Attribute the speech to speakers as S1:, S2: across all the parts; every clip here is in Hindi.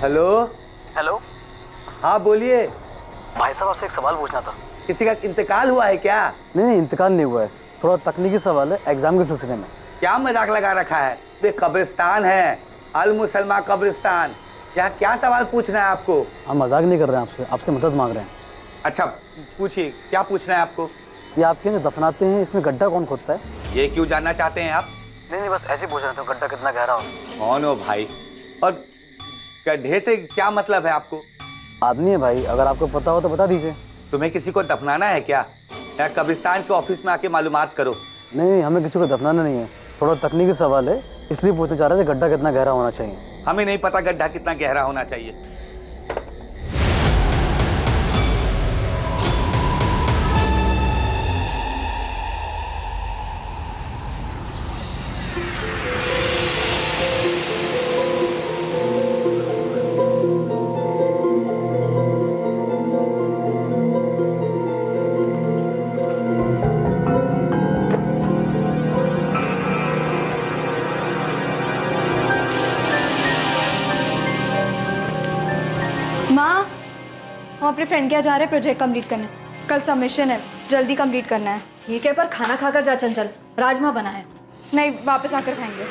S1: हेलो।
S2: हेलो।
S1: हाँ बोलिए।
S2: भाई साहब आपसे एक सवाल पूछना था।
S1: किसी का इंतकाल हुआ है क्या?
S3: नहीं, इंतकाल नहीं हुआ है, थोड़ा तकनीकी सवाल है एग्जाम के सिलसिले में।
S1: क्या मजाक लगा रखा है? ये कब्रिस्तान है, अल मुसलमान कब्रिस्तान। यहाँ क्या सवाल पूछना है आपको?
S3: हम मजाक नहीं कर रहे हैं, आपसे मदद मांग रहे हैं।
S1: अच्छा पूछिए, क्या पूछना है आपको?
S3: ये आपके यहाँ दफनाते हैं, इसमें गड्ढा कौन खोदता है?
S1: ये क्यों जानना चाहते हैं आप?
S2: नहीं बस ऐसे ही पूछ रहे थे गड्ढा कितना गहरा हो।
S1: कौन हो भाई? और गड्ढे से क्या मतलब है आपको?
S3: आदमी है भाई, अगर आपको पता हो तो बता दीजिए।
S1: तुम्हें किसी को दफनाना है क्या? या कब्रिस्तान के ऑफिस में आके मालूमात करो।
S3: नहीं, हमें किसी को दफनाना नहीं है, थोड़ा तकनीकी सवाल है, इसलिए पूछना चाह रहे थे गड्ढा कितना गहरा होना चाहिए।
S1: हमें नहीं पता गड्ढा कितना गहरा होना चाहिए।
S4: माँ, हम अपने फ्रेंड के यहाँ जा रहे हैं प्रोजेक्ट कंप्लीट करने। कल सबमिशन है, जल्दी कंप्लीट करना है।
S5: ठीक है, पर खाना खाकर जा चंचल, राजमा बना है।
S4: नहीं, वापस आकर खाएंगे।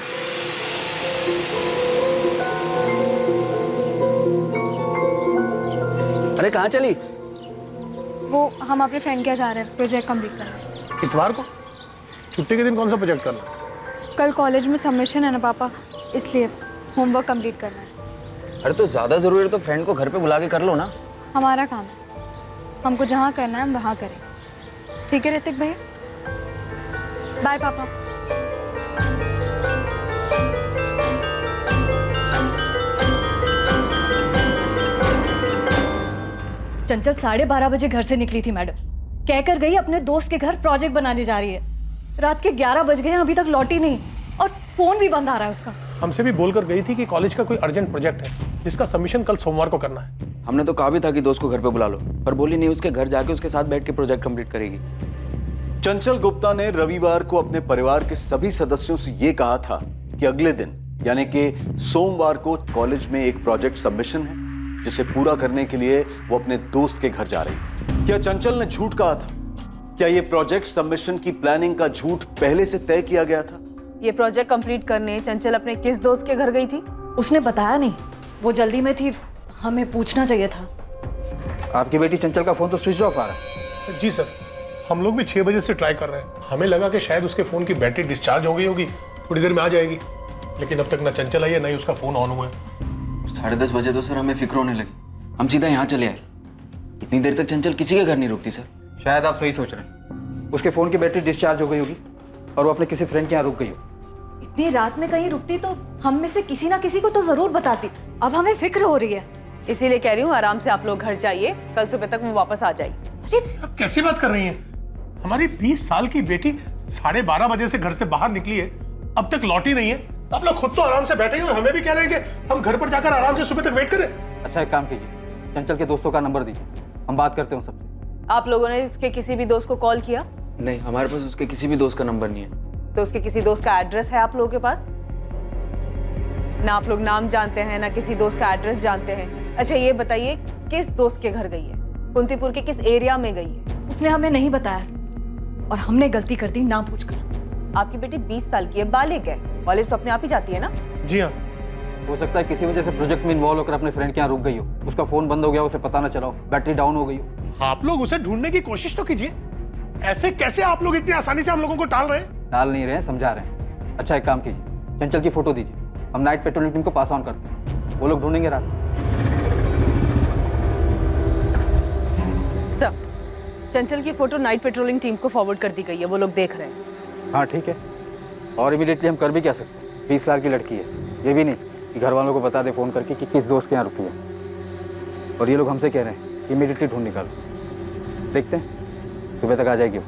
S6: अरे कहाँ चली?
S4: वो हम अपने फ्रेंड के यहाँ जा रहे हैं प्रोजेक्ट कंप्लीट करने।
S7: इतवार को? छुट्टी के दिन कौन सा प्रोजेक्ट करना?
S4: कल कॉलेज में सबमिशन है ना पापा, इसलिए होमवर्क कंप्लीट करना है।
S6: अरे तो ज्यादा जरूरी है तो फ्रेंड को घर पे बुला के कर लो ना।
S4: हमारा काम है, हमको जहाँ करना है हम वहाँ करें। ठीक है ऋतिक भैया, बाय पापा।
S5: चंचल 12:30 बजे घर से निकली थी मैडम, कहकर गई अपने दोस्त के घर प्रोजेक्ट बनाने जा रही है। रात के 11 बज गए, अभी तक लौटी नहीं और फोन भी बंद आ रहा है उसका।
S7: हमसे भी बोलकर गई थी कि कॉलेज का कोई अर्जेंट प्रोजेक्ट है जिसका सबमिशन कल सोमवार को करना है।
S6: हमने तो कहा भी था कि दोस्त को घर पे बुला लो, पर बोली नहीं, उसके घर जाके उसके साथ बैठ के प्रोजेक्ट कंप्लीट करेगी।
S8: चंचल गुप्ता ने रविवार को अपने परिवार के सभी सदस्यों से यह कहा था कि अगले दिन यानी कि सोमवार को कॉलेज में एक प्रोजेक्ट सबमिशन है जिसे पूरा करने के लिए वो अपने दोस्त के घर जा रही है। क्या चंचल ने झूठ कहा था? क्या यह प्रोजेक्ट सबमिशन की प्लानिंग का झूठ पहले से तय किया गया था?
S9: ये प्रोजेक्ट कंप्लीट करने चंचल अपने किस दोस्त के घर गई थी?
S5: उसने बताया नहीं, वो जल्दी में थी, हमें पूछना चाहिए था।
S3: आपकी बेटी चंचल का फोन तो स्विच ऑफ आ रहा है।
S7: जी सर, हम लोग भी 6 बजे से ट्राई कर रहे हैं। हमें लगा कि शायद उसके फोन की बैटरी डिस्चार्ज हो गई होगी, थोड़ी देर में आ जाएगी, लेकिन अब तक ना चंचल आई है ना ही उसका फोन ऑन हुआ है।
S6: 10:30 बजे तो सर हमें फिक्र होने लगी, हम सीधा यहाँ चले आए। इतनी देर तक चंचल किसी के घर नहीं रुकती सर।
S3: शायद आप सही सोच रहे हैं, उसके फोन की बैटरी डिस्चार्ज हो गई होगी और वो अपने किसी फ्रेंड के यहाँ रुक गई हो।
S5: इतनी रात में कहीं रुकती तो हम में से किसी ना किसी को तो जरूर बताती। अब हमें फिक्र हो रही है,
S9: इसीलिए कह रही हूँ आराम से आप लोग घर जाइए, कल सुबह तक वो वापस आ जाएगी।
S7: अरे आप कैसी बात कर रही हैं? हमारी 20 साल की बेटी 12:30 बजे से घर से बाहर निकली है, अब तक लौटी नहीं है। आप लोग खुद तो आराम से बैठे हैं और हमें भी कह रहे हैं कि हम घर पर जाकर आराम से सुबह तक वेट करें।
S3: अच्छा एक काम कीजिए, चंचल के दोस्तों का नंबर दीजिए, हम बात करते हैं उन सबसे।
S9: आप लोगों ने उसके किसी भी दोस्त को कॉल किया?
S6: नहीं, हमारे पास उसके किसी भी दोस्त का नंबर नहीं है।
S9: तो उसके किसी दोस्त का एड्रेस है आप लोगों के पास? ना आप लोग नाम जानते हैं ना किसी दोस्त का एड्रेस जानते हैं। अच्छा ये बताइए किस दोस्त के घर गई है, कुंतीपुर के किस एरिया में गई है?
S5: उसने हमें नहीं बताया और हमने गलती कर दी ना पूछकर।
S9: आपकी बेटी 20 साल की है, बालिग है, कॉलेज तो अपने आप ही जाती है ना?
S7: जी हाँ।
S3: हो सकता है किसी वजह से प्रोजेक्ट में इन्वॉल्व होकर अपने फ्रेंड के यहाँ रुक गई हो, उसका फोन बंद हो गया, उसे पता ना चला हो, बैटरी डाउन हो गई हो।
S7: आप लोग उसे ढूंढने की कोशिश तो कीजिए। ऐसे कैसे आप लोग इतनी आसानी से हम लोगों को टाल रहे हैं?
S3: टाल नहीं रहे हैं, समझा रहे हैं। अच्छा एक काम कीजिए, चंचल की फोटो दीजिए, हम नाइट पेट्रोलिंग टीम को पास ऑन करते हैं, वो लोग ढूंढेंगे रात।
S9: सर, चंचल की फोटो नाइट पेट्रोलिंग टीम को फॉरवर्ड कर दी गई है, वो लोग देख रहे हैं।
S3: हाँ ठीक है, और इमीडिएटली हम कर भी क्या सकते हैं, 20 साल की लड़की है, ये भी नहीं कि घर वालों को बता दे फ़ोन करके कि किस दोस्त के यहाँ रुकी है। और ये लोग हमसे कह रहे हैं इमीडिएटली ढूंढ निकालो, देखते हैं सुबह तक आ जाएगी वो।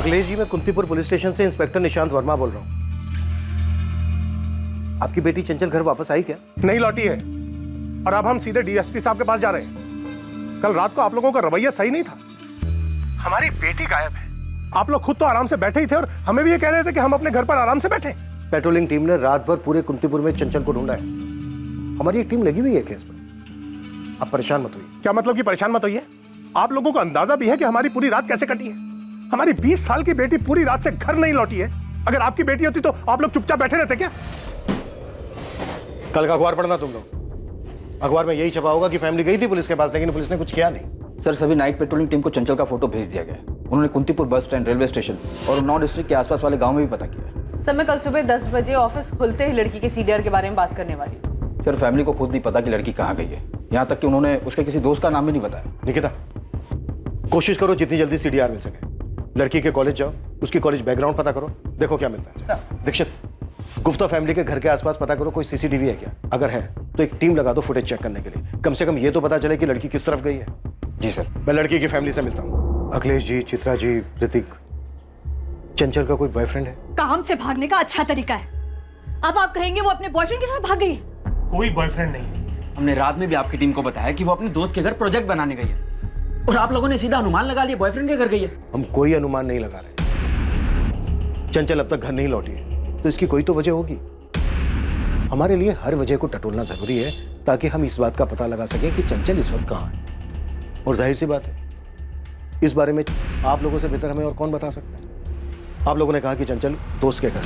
S10: अखिलेश जी, मैं कुंतीपुर पुलिस स्टेशन से इंस्पेक्टर निशांत वर्मा बोल रहा हूँ। आपकी बेटी चंचल घर वापस आई क्या?
S7: नहीं लौटी है, और अब हम सीधे डीएसपी साहब के पास जा रहे हैं। कल रात को आप लोगों का रवैया सही नहीं था। हमारी बेटी गायब है। आप लोग खुद तो आराम से बैठे ही थे और हमें भी ये कह रहे थे कि हम अपने घर पर आराम से बैठे।
S10: पेट्रोलिंग टीम ने रात भर पूरे कुंतीपुर में चंचल को ढूंढा है। हमारी एक टीम लगी हुई है केस पर। आप परेशान मत होइए।
S7: क्या मतलब कि परेशान मत होइए? आप लोगों को अंदाजा भी है कि हमारी पूरी रात कैसे कटी है? हमारी 20 साल की बेटी पूरी रात से घर नहीं लौटी है। अगर आपकी बेटी होती तो आप लोग चुपचाप बैठे रहते क्या?
S10: कल का अखबार पढ़ना तुम लोग। अखबार में यही छपा होगा कि फैमिली गई थी पुलिस के पास, लेकिन पुलिस ने कुछ किया नहीं।
S3: सर, सभी नाइट पेट्रोलिंग टीम को चंचल का फोटो भेज दिया गया है। उन्होंने कुंतीपुर बस स्टैंड, रेलवे स्टेशन और उन्नाव डिस्ट्रिक्ट के आसपास वाले गांव में भी पता किया।
S9: सर, मैं कल सुबह 10 बजे ऑफिस खुलते ही लड़की के सीडीआर के बारे में बात करने वाली हूँ।
S3: सर, फैमिली को खुद नहीं पता कि लड़की कहाँ गई है। यहाँ तक कि उन्होंने उसके किसी दोस्त का नाम भी नहीं बताया।
S10: निकिता, कोशिश करो जितनी जल्दी सीडीआर मिल सके। लड़की के कॉलेज जाओ, उसकी कॉलेज बैकग्राउंड पता करो, देखो क्या मिलता है। दीक्षित, गुप्ता फैमिली के घर के आसपास पता करो कोई सीसीटीवी है क्या। अगर है तो एक टीम लगा दो फुटेज चेक करने के लिए। कम से कम ये तो पता चले कि लड़की किस तरफ गई है।
S3: जी सर।
S10: मैं लड़की की फैमिली से मिलता हूँ। अखिलेश जी, चित्रा जी, ऋतिक, चंचल का कोई बॉयफ्रेंड है?
S5: काम से भागने का अच्छा तरीका है। अब आप कहेंगे वो अपने बॉयफ्रेंड के साथ भाग गई है?
S7: कोई बॉयफ्रेंड नहीं है।
S6: हमने रात में भी आपकी टीम को बताया कि वो अपने दोस्त के घर प्रोजेक्ट बनाने गई है, और आप लोगों ने सीधा अनुमान लगा लिया बॉयफ्रेंड के घर गई है।
S10: हम कोई अनुमान नहीं लगा रहे। चंचल अब तक घर नहीं लौटी है तो इसकी कोई तो वजह होगी। हमारे लिए हर वजह को टटोलना जरूरी है ताकि हम इस बात का पता लगा सकें कि चंचल इस वक्त कहाँ है। और जाहिर सी बात है, इस बारे में आप लोगों से बेहतर हमें और कौन बता सकता है। आप लोगों ने कहा कि चंचल दोस्त के घर,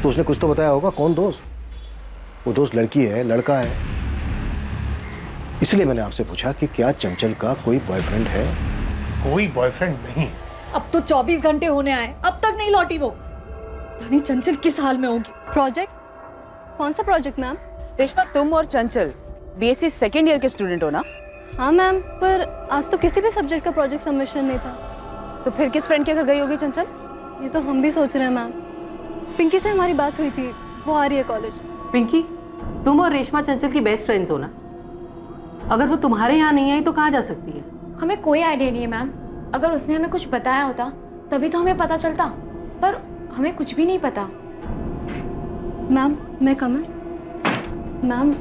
S10: तो उसने कुछ तो बताया होगा। कौन दोस्त? वो दोस्त लड़की है, लड़का है? इसलिए मैंने आपसे पूछा कि क्या चंचल का कोई बॉयफ्रेंड है?
S7: कोई बॉयफ्रेंड नहीं।
S5: अब तो 24 घंटे होने आए, अब तक नहीं लौटी वो। पता नहीं चंचल किस हाल में होगी।
S4: प्रोजेक्ट? कौन सा प्रोजेक्ट मैम?
S9: रेशमा, तुम और चंचल बीएससी सेकेंड ईयर के स्टूडेंट हो ना?
S4: हाँ मैम, पर आज तो किसी भी सब्जेक्ट का प्रोजेक्ट सबमिशन नहीं था।
S9: तो फिर किस फ्रेंड के घर गई होगी चंचल?
S4: ये तो हम भी सोच रहे हैं मैम। पिंकी से हमारी बात हुई थी, वो आ रही है कॉलेज।
S11: पिंकी, तुम और रेशमा चंचल की बेस्ट फ्रेंड्स हो ना? अगर वो तुम्हारे यहाँ नहीं आई तो कहाँ जा सकती है?
S12: हमें कोई आइडिया नहीं है मैम। अगर उसने हमें कुछ बताया होता तभी तो हमें पता चलता, पर हमें कुछ भी नहीं पता।
S4: मैम, मैं कम? मैम,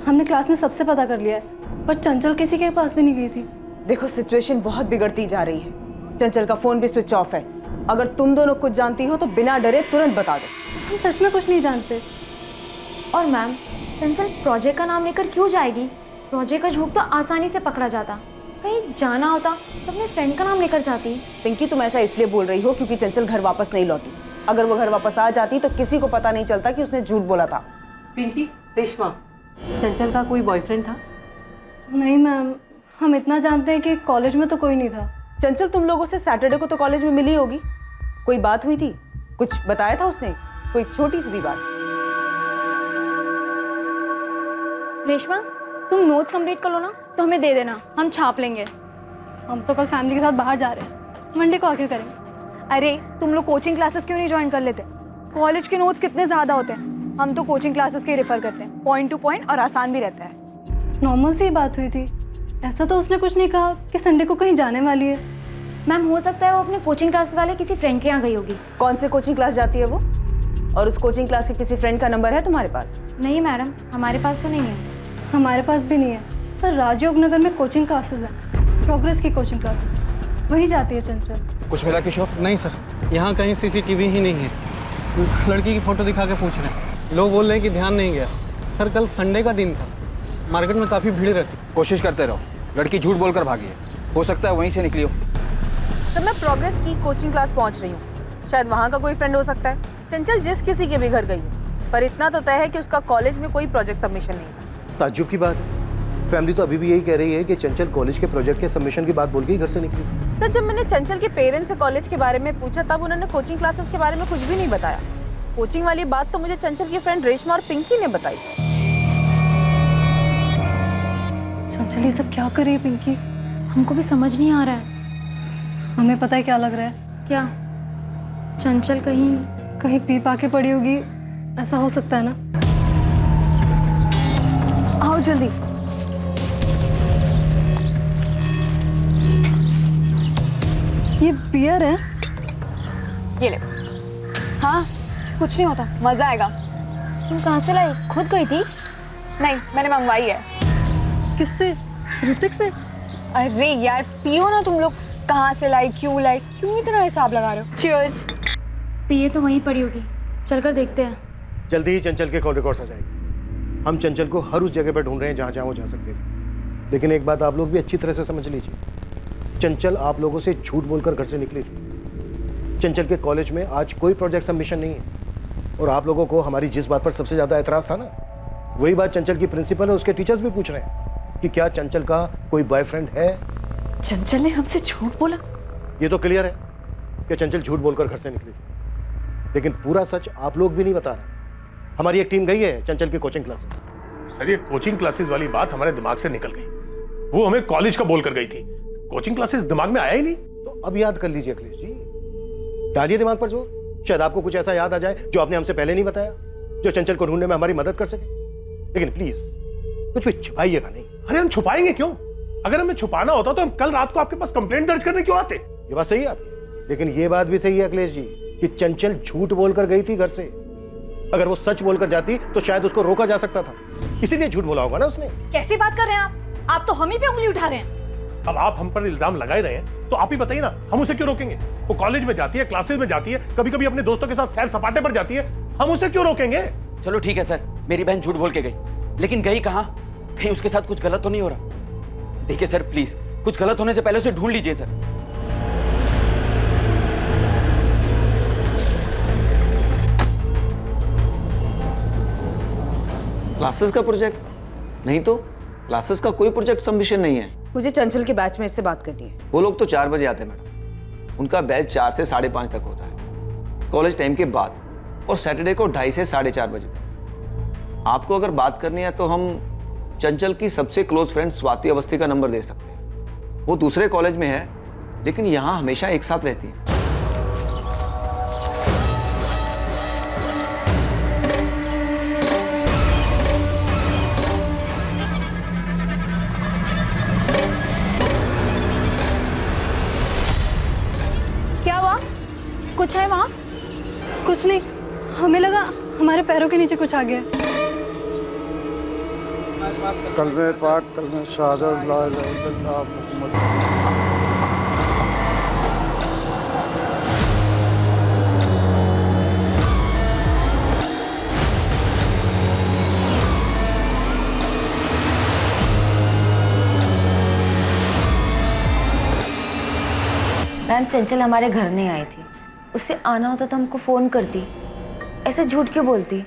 S4: हमने क्लास में सबसे पता कर लिया है, पर चंचल किसी के पास भी नहीं गई थी।
S9: देखो, सिचुएशन बहुत बिगड़ती जा रही है। चंचल का फोन भी स्विच ऑफ है। अगर तुम दोनों कुछ जानती हो तो बिना डरे तुरंत बता दो।
S4: हम सच में कुछ नहीं जानते।
S12: और मैम, चंचल प्रोजेक्ट का नाम लेकर क्यों जाएगी? प्रोजेक्ट का झूठ तो आसानी से पकड़ा जाता। कहीं जाना होता तो अपने फ्रेंड का नाम लेकर जाती।
S9: पिंकी, तुम ऐसा इसलिए बोल रही हो क्योंकि चंचल घर वापस नहीं लौटी। अगर वो घर वापस आ जाती तो किसी को पता नहीं चलता कि उसने झूठ बोला था।
S11: पिंकी, रेशमा, चंचल का कोई बॉयफ्रेंड था?
S4: नहीं मैम, हम इतना जानते हैं कि कॉलेज में तो कोई नहीं था।
S9: चंचल तुम लोगों से सैटरडे को तो कॉलेज में मिली होगी। कोई बात हुई थी? कुछ बताया था उसने? कोई छोटी सी भी बात?
S12: रेशमा, तुम नोट्स कंप्लीट कर लो ना, तो हमें दे देना, हम छाप लेंगे।
S4: हम तो कल फैमिली के साथ बाहर जा रहे हैं, मंडे को आके करेंगे।
S12: अरे, तुम लोग कोचिंग क्लासेस क्यों नहीं ज्वाइन कर लेते? कॉलेज के नोट्स कितने ज़्यादा होते हैं। हम तो कोचिंग क्लासेस के रेफर करते हैं, पॉइंट टू पॉइंट, और आसान भी रहता है।
S4: नॉर्मल सी बात हुई थी। ऐसा तो उसने कुछ नहीं कहा कि संडे को कहीं जाने वाली है।
S12: मैम, हो सकता है वो अपने कोचिंग क्लास वाले किसी फ्रेंड के यहाँ गई होगी।
S9: कौन से कोचिंग क्लास जाती है वो? और उस कोचिंग क्लास के किसी फ्रेंड का नंबर है तुम्हारे पास?
S12: नहीं मैडम, हमारे पास तो नहीं है।
S4: हमारे पास भी नहीं है, पर राजयोग नगर में कोचिंग क्लासेस हैं, प्रोग्रेस की कोचिंग क्लासेस, वहीं जाती है चंचल।
S3: कुछ मिला किशोर?
S13: नहीं सर, यहाँ कहीं सीसीटीवी ही नहीं है। लड़की की फ़ोटो दिखा के पूछ रहे हैं। लोग बोल रहे हैं कि ध्यान नहीं गया। सर, कल संडे का दिन था, मार्केट में काफ़ी भीड़ रहती।
S3: कोशिश करते रहो। लड़की झूठ बोलकर भागी है, हो सकता है वहीं से निकली हो।
S9: तो मैं प्रोग्रेस की कोचिंग क्लास पहुंच रही हूँ, शायद वहाँ का कोई फ्रेंड हो सकता है। चंचल जिस किसी के भी घर गई है, पर इतना तो तय है कि उसका कॉलेज में कोई प्रोजेक्ट सबमिशन नहीं था।
S10: ताज्जुब की बात है, फैमिली तो अभी भी यही कह रही है कि चंचल कॉलेज के प्रोजेक्ट के सबमिशन की बात बोल के ही घर से निकली।
S9: सर, जब मैंने चंचल के पेरेंट्स से कॉलेज के बारे में पूछा तब उन्होंने कोचिंग क्लासेस के बारे में कुछ भी नहीं बताया। कोचिंग वाली बात तो मुझे चंचल की फ्रेंड रेशमा और पिंकी ने बताई।
S4: चंचल ये सब क्या कर रही है पिंकी?
S12: हमको भी समझ नहीं आ रहा है।
S4: हमें पता है क्या लग रहा है।
S12: क्या? चंचल कहीं
S4: कहीं पी पा के पड़ी होगी, ऐसा हो सकता है ना?
S12: आओ जल्दी।
S4: ये बियर है?
S12: ये ले। हाँ कुछ नहीं होता, मजा आएगा। तुम कहाँ से लाई? खुद गई थी? नहीं, मैंने मंगवाई है।
S4: किससे? ऋतिक से?
S12: अरे यार पियो ना तुम लोग। कहाँ से लाई, क्यों इतना हिसाब लगा रहे हो? चीयर्स।
S4: पिए तो वहीं पड़ी होगी, चलकर देखते हैं।
S10: जल्दी ही चंचल के कॉल रिकॉर्ड्स आ जाएंगे। हम चंचल को हर उस जगह पर ढूंढ रहे हैं जहाँ जहाँ वो जा सकते थे। लेकिन एक बात आप लोग भी अच्छी तरह से समझ लीजिए, चंचल आप लोगों से झूठ बोलकर घर से निकली थी। चंचल के कॉलेज में आज कोई प्रोजेक्ट सबमिशन नहीं है। और आप लोगों को हमारी जिस बात पर सबसे ज़्यादा एतराज़ था ना, वही बात चंचल की प्रिंसिपल और उसके टीचर्स भी पूछ रहे हैं कि क्या चंचल का कोई बॉयफ्रेंड है।
S5: चंचल ने हमसे झूठ बोला?
S10: ये तो क्लियर है कि चंचल झूठ बोलकर घर से निकली थी, लेकिन पूरा सच आप लोग भी नहीं बता रहे। हमारी एक टीम गई है चंचल की कोचिंग क्लासेस।
S7: सर ये कोचिंग क्लासेस वाली बात हमारे दिमाग से निकल गई। वो हमें कॉलेज का बोल कर गई थी, कोचिंग क्लासेस दिमाग में आया ही नहीं।
S10: तो अब याद कर लीजिए अखिलेश जी, डालिए दिमाग पर जोर। शायद आपको कुछ ऐसा याद आ जाए जो आपने हमसे पहले नहीं बताया, जो चंचल को ढूंढने में हमारी मदद कर सके। लेकिन प्लीज कुछ भी छुपाइएगा नहीं।
S7: अरे हम छुपाएंगे क्यों? अगर हमें छुपाना होता तो हम कल रात को आपके पास कंप्लेंट दर्ज करने क्यों आते?
S10: ये बात सही है आपकी, लेकिन ये बात भी सही है अखिलेश जी कि चंचल झूठ बोलकर गई थी घर से। अगर वो सच बोलकर जाती तो शायद उसको रोका जा सकता था, इसीलिए झूठ बोला होगा ना उसने।
S5: कैसी बात कर रहे हैं आप तो हम ही पे उंगली उठा रहे हैं।
S7: अब आप हम पर इल्जाम लगाए रहे हैं तो आप ही बताइए ना, हम उसे क्यों रोकेंगे? वो कॉलेज में जाती है, क्लासेस में जाती है, कभी कभी अपने दोस्तों के साथ सैर सपाटे पर जाती है, हम उसे क्यों रोकेंगे?
S6: चलो ठीक है सर, मेरी बहन झूठ बोल के गई, लेकिन गई कहाँ? कहीं उसके साथ कुछ गलत तो नहीं हो रहा? देखिए सर प्लीज, कुछ गलत होने से पहले उसे ढूंढ लीजिए सर।
S14: क्लासेस का प्रोजेक्ट नहीं, तो क्लासेस का कोई प्रोजेक्ट सबमिशन नहीं है।
S9: मुझे चंचल के बैच में इससे बात करनी है।
S14: वो लोग तो 4 बजे आते हैं मैडम, उनका बैच 4 से 5:30 तक होता है, कॉलेज टाइम के बाद, और सैटरडे को 2:30 से 4:30 बजे तक। आपको अगर बात करनी है तो हम चंचल की सबसे क्लोज फ्रेंड स्वाति अवस्थी का नंबर दे सकते हैं। वो दूसरे कॉलेज में है, लेकिन यहाँ हमेशा एक साथ रहती है।
S12: क्या हुआ? कुछ है वहाँ?
S4: कुछ नहीं, हमें लगा हमारे पैरों के नीचे कुछ आ गया।
S13: कलमे पाक, कलमे शहादत, ला इलाहा इल्लल्लाह मुहम्मद।
S15: मैम चंचल हमारे घर नहीं आई थी, उससे आना होता तो हमको फ़ोन करती, ऐसे झूठ क्यों बोलती?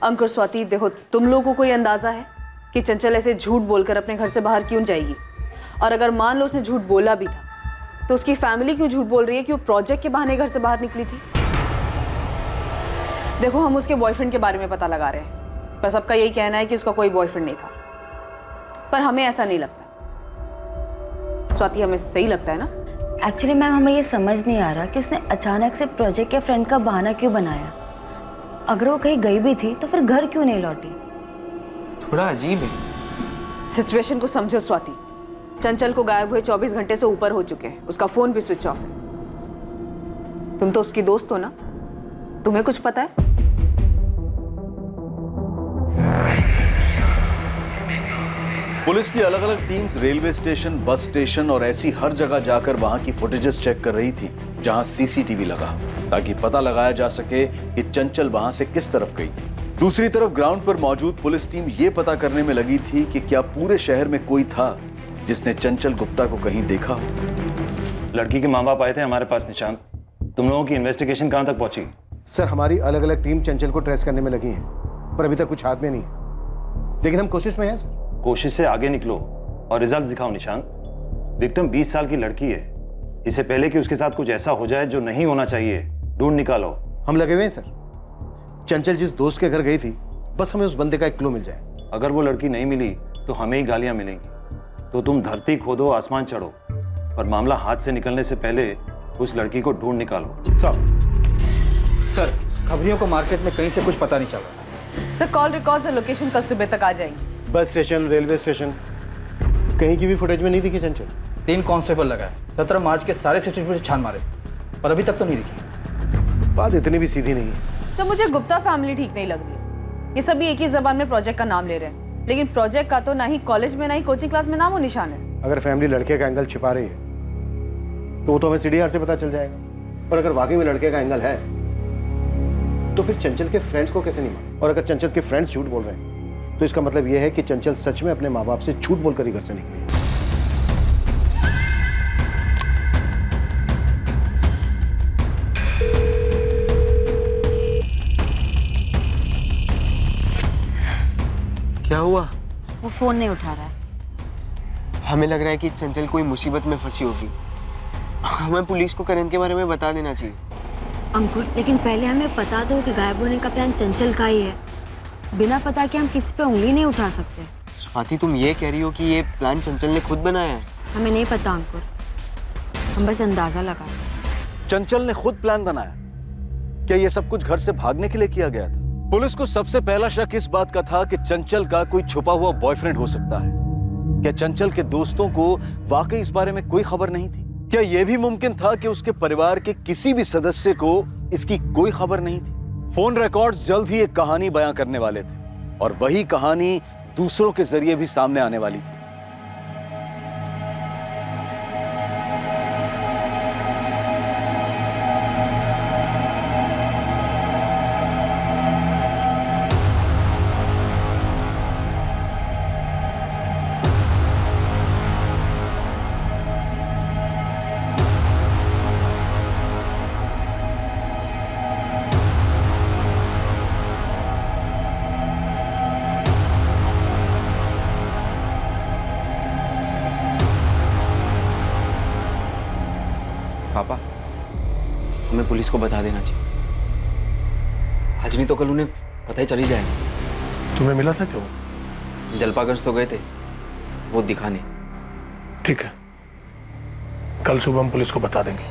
S9: अंकुर स्वाति देखो, तुम लोगों को कोई अंदाजा है कि चंचल ऐसे झूठ बोलकर अपने घर से बाहर क्यों जाएगी? और अगर मान लो उसने झूठ बोला भी था तो उसकी फैमिली क्यों झूठ बोल रही है कि वो प्रोजेक्ट के बहाने घर से बाहर निकली थी? देखो हम उसके बॉयफ्रेंड के बारे में पता लगा रहे हैं, पर सबका यही कहना है कि उसका कोई बॉयफ्रेंड नहीं था, पर हमें ऐसा नहीं लगता। स्वाति हमें सही लगता है ना?
S15: एक्चुअली मैम हमें ये समझ नहीं आ रहा कि उसने अचानक से प्रोजेक्ट या फ्रेंड का बहाना क्यों बनाया। अगर वो कहीं गई भी थी तो फिर घर क्यों नहीं लौटी?
S6: थोड़ा अजीब है।
S9: सिचुएशन को समझो स्वाति, चंचल को गायब हुए 24 घंटे से ऊपर हो चुके हैं, उसका फोन भी स्विच ऑफ है। तुम तो उसकी दोस्त हो ना, तुम्हें कुछ पता है?
S8: पुलिस की अलग अलग teams railway station, bus station और ऐसी हर जगह जाकर वहां की फुटेजेस चेक कर रही थी जहां सीसीटीवी लगा, ताकि पता लगाया जा सके कि चंचल वहां से किस तरफ गई थी। दूसरी तरफ ग्राउंड पर मौजूद पुलिस टीम ये पता करने में लगी थी कि क्या पूरे शहर में कोई था जिसने चंचल गुप्ता को कहीं देखा हो।
S16: लड़की के माँ बाप आए थे हमारे पास निशांत, तुम लोगों की इन्वेस्टिगेशन कहाँ तक पहुंची?
S10: सर हमारी अलग अलग टीम चंचल को ट्रेस करने में लगी है, पर अभी तक कुछ हाथ में नहीं है, लेकिन हम कोशिश में हैं सर।
S16: कोशिश से आगे निकलो और रिजल्ट दिखाओ निशांत। विक्टिम 20 साल की लड़की है, इससे पहले कि उसके साथ कुछ ऐसा हो जाए जो नहीं होना चाहिए, ढूंढ निकालो।
S10: हम लगे हुए हैं सर। चंचल जिस दोस्त के घर गई थी, बस हमें उस बंदे का एक क्लू मिल जाए।
S16: अगर वो लड़की नहीं मिली तो हमें ही गालियां मिलेंगी, तो तुम धरती खोदो आसमान चढ़ो, और मामला हाथ से निकलने से पहले उस लड़की को ढूंढ निकालो।
S3: सर खबरियों को मार्केट में कहीं से कुछ पता नहीं चल रहा।
S9: सर कॉल रिकॉर्ड्स और लोकेशन कल सुबह तक आ जाएंगी।
S10: बस स्टेशन, रेलवे स्टेशन, कहीं की भी फुटेज में नहीं दिखी चंचल।
S3: 3 कांस्टेबल लगा है, 17 मार्च के सारे सीसीटीवी छान मारे, पर अभी तक तो नहीं दिखी।
S10: बात इतनी भी सीधी नहीं है।
S9: तो मुझे गुप्ता फैमिली ठीक नहीं लग रही। ये सभी एक ही जबान में प्रोजेक्ट का नाम ले रहे हैं, लेकिन प्रोजेक्ट का तो ना ही कॉलेज में ना ही कोचिंग क्लास में नामो निशान है।
S10: अगर फैमिली लड़के का एंगल छिपा रही है तो वो तो हमें सीडीआर से पता चल जाएगा। और अगर वाकई में लड़के का एंगल है तो फिर चंचल के फ्रेंड्स को कैसे नहीं मालूम? और अगर चंचल के फ्रेंड्स झूठ बोल रहे हैं तो इसका मतलब यह है कि चंचल सच में अपने माँ बाप से झूठ बोलकर ही घर से निकली।
S17: क्या हुआ?
S15: वो फोन नहीं उठा रहा है।
S17: हमें लग रहा है कि चंचल कोई मुसीबत में फंसी होगी। हमें पुलिस को करण के बारे में बता देना चाहिए।
S15: अंकुर, लेकिन पहले हमें पता दो कि गायब होने का प्लान चंचल का ही है। बिना पता के हम किसी पे उंगली नहीं उठा सकते।
S17: स्वाति, तुम ये कह रही हो कि ये प्लान चंचल ने खुद बनाया है?
S15: हमें नहीं पता अंकुर, हम बस अंदाजा लगा रहे हैं।
S8: चंचल ने खुद प्लान बनाया? क्या ये सब कुछ घर से भागने के लिए किया गया था? पुलिस को सबसे पहला शक इस बात का था कि चंचल का कोई छुपा हुआ बॉयफ्रेंड हो सकता है। क्या चंचल के दोस्तों को वाकई इस बारे में कोई खबर नहीं थी? क्या यह भी मुमकिन था कि उसके परिवार के किसी भी सदस्य को इसकी कोई खबर नहीं थी? फोन रिकॉर्ड्स जल्द ही एक कहानी बयां करने वाले थे और वही कहानी दूसरों के जरिए भी सामने आने वाली थी।
S6: पापा, हमें पुलिस को बता देना चाहिए। आज नहीं तो कल उन्हें पता ही चली जाएगा।
S7: तुम्हें मिला था क्यों?
S6: जलपागंज तो गए थे वो दिखाने।
S7: ठीक है, कल सुबह हम पुलिस को बता देंगे।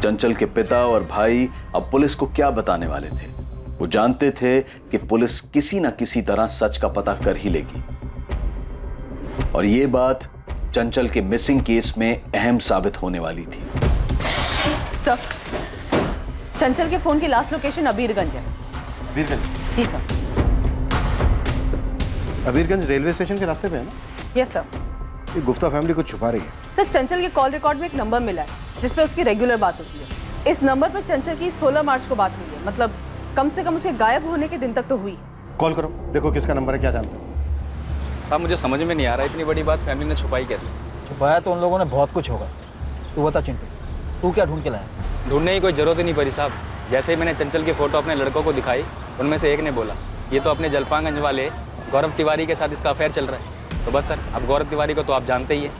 S8: चंचल के पिता और भाई अब पुलिस को क्या बताने वाले थे? वो जानते थे कि पुलिस किसी ना किसी तरह सच का पता कर ही लेगी और ये बात चंचल के मिसिंग केस में अहम साबित होने वाली थी।
S9: सर, चंचल के फोन की लास्ट लोकेशन अबीरगंज है।
S10: अबीरगंज?
S9: जी सर।
S10: अबीरगंज रेलवे स्टेशन के रास्ते पे है ना?
S9: Yes sir.
S10: ये गुप्ता फैमिली कुछ छुपा रही है।
S9: सर, चंचल के कॉल रिकॉर्ड में एक नंबर मिला है जिसपे उसकी रेगुलर बात होती है। इस नंबर पर चंचल की 16 मार्च को बात हुई है, मतलब कम से कम उसके गायब होने के दिन तक तो हुई।
S10: कॉल करो, देखो किसका नंबर है, क्या जानते हो?
S3: साहब मुझे समझ में नहीं आ रहा इतनी बड़ी बात फैमिली ने छुपाई कैसे? छुपाया तो उन लोगों ने बहुत कुछ होगा। तू बता चिंटू, तू क्या ढूंढ के लाया?
S18: ढूंढने की कोई जरूरत ही नहीं पड़ी साहब। जैसे ही मैंने चंचल की फ़ोटो अपने लड़कों को दिखाई, उनमें से एक ने बोला ये तो अपने जलपागंज वाले गौरव तिवारी के साथ इसका अफेयर चल रहा है। तो बस सर, अब गौरव तिवारी को तो आप जानते ही हैं।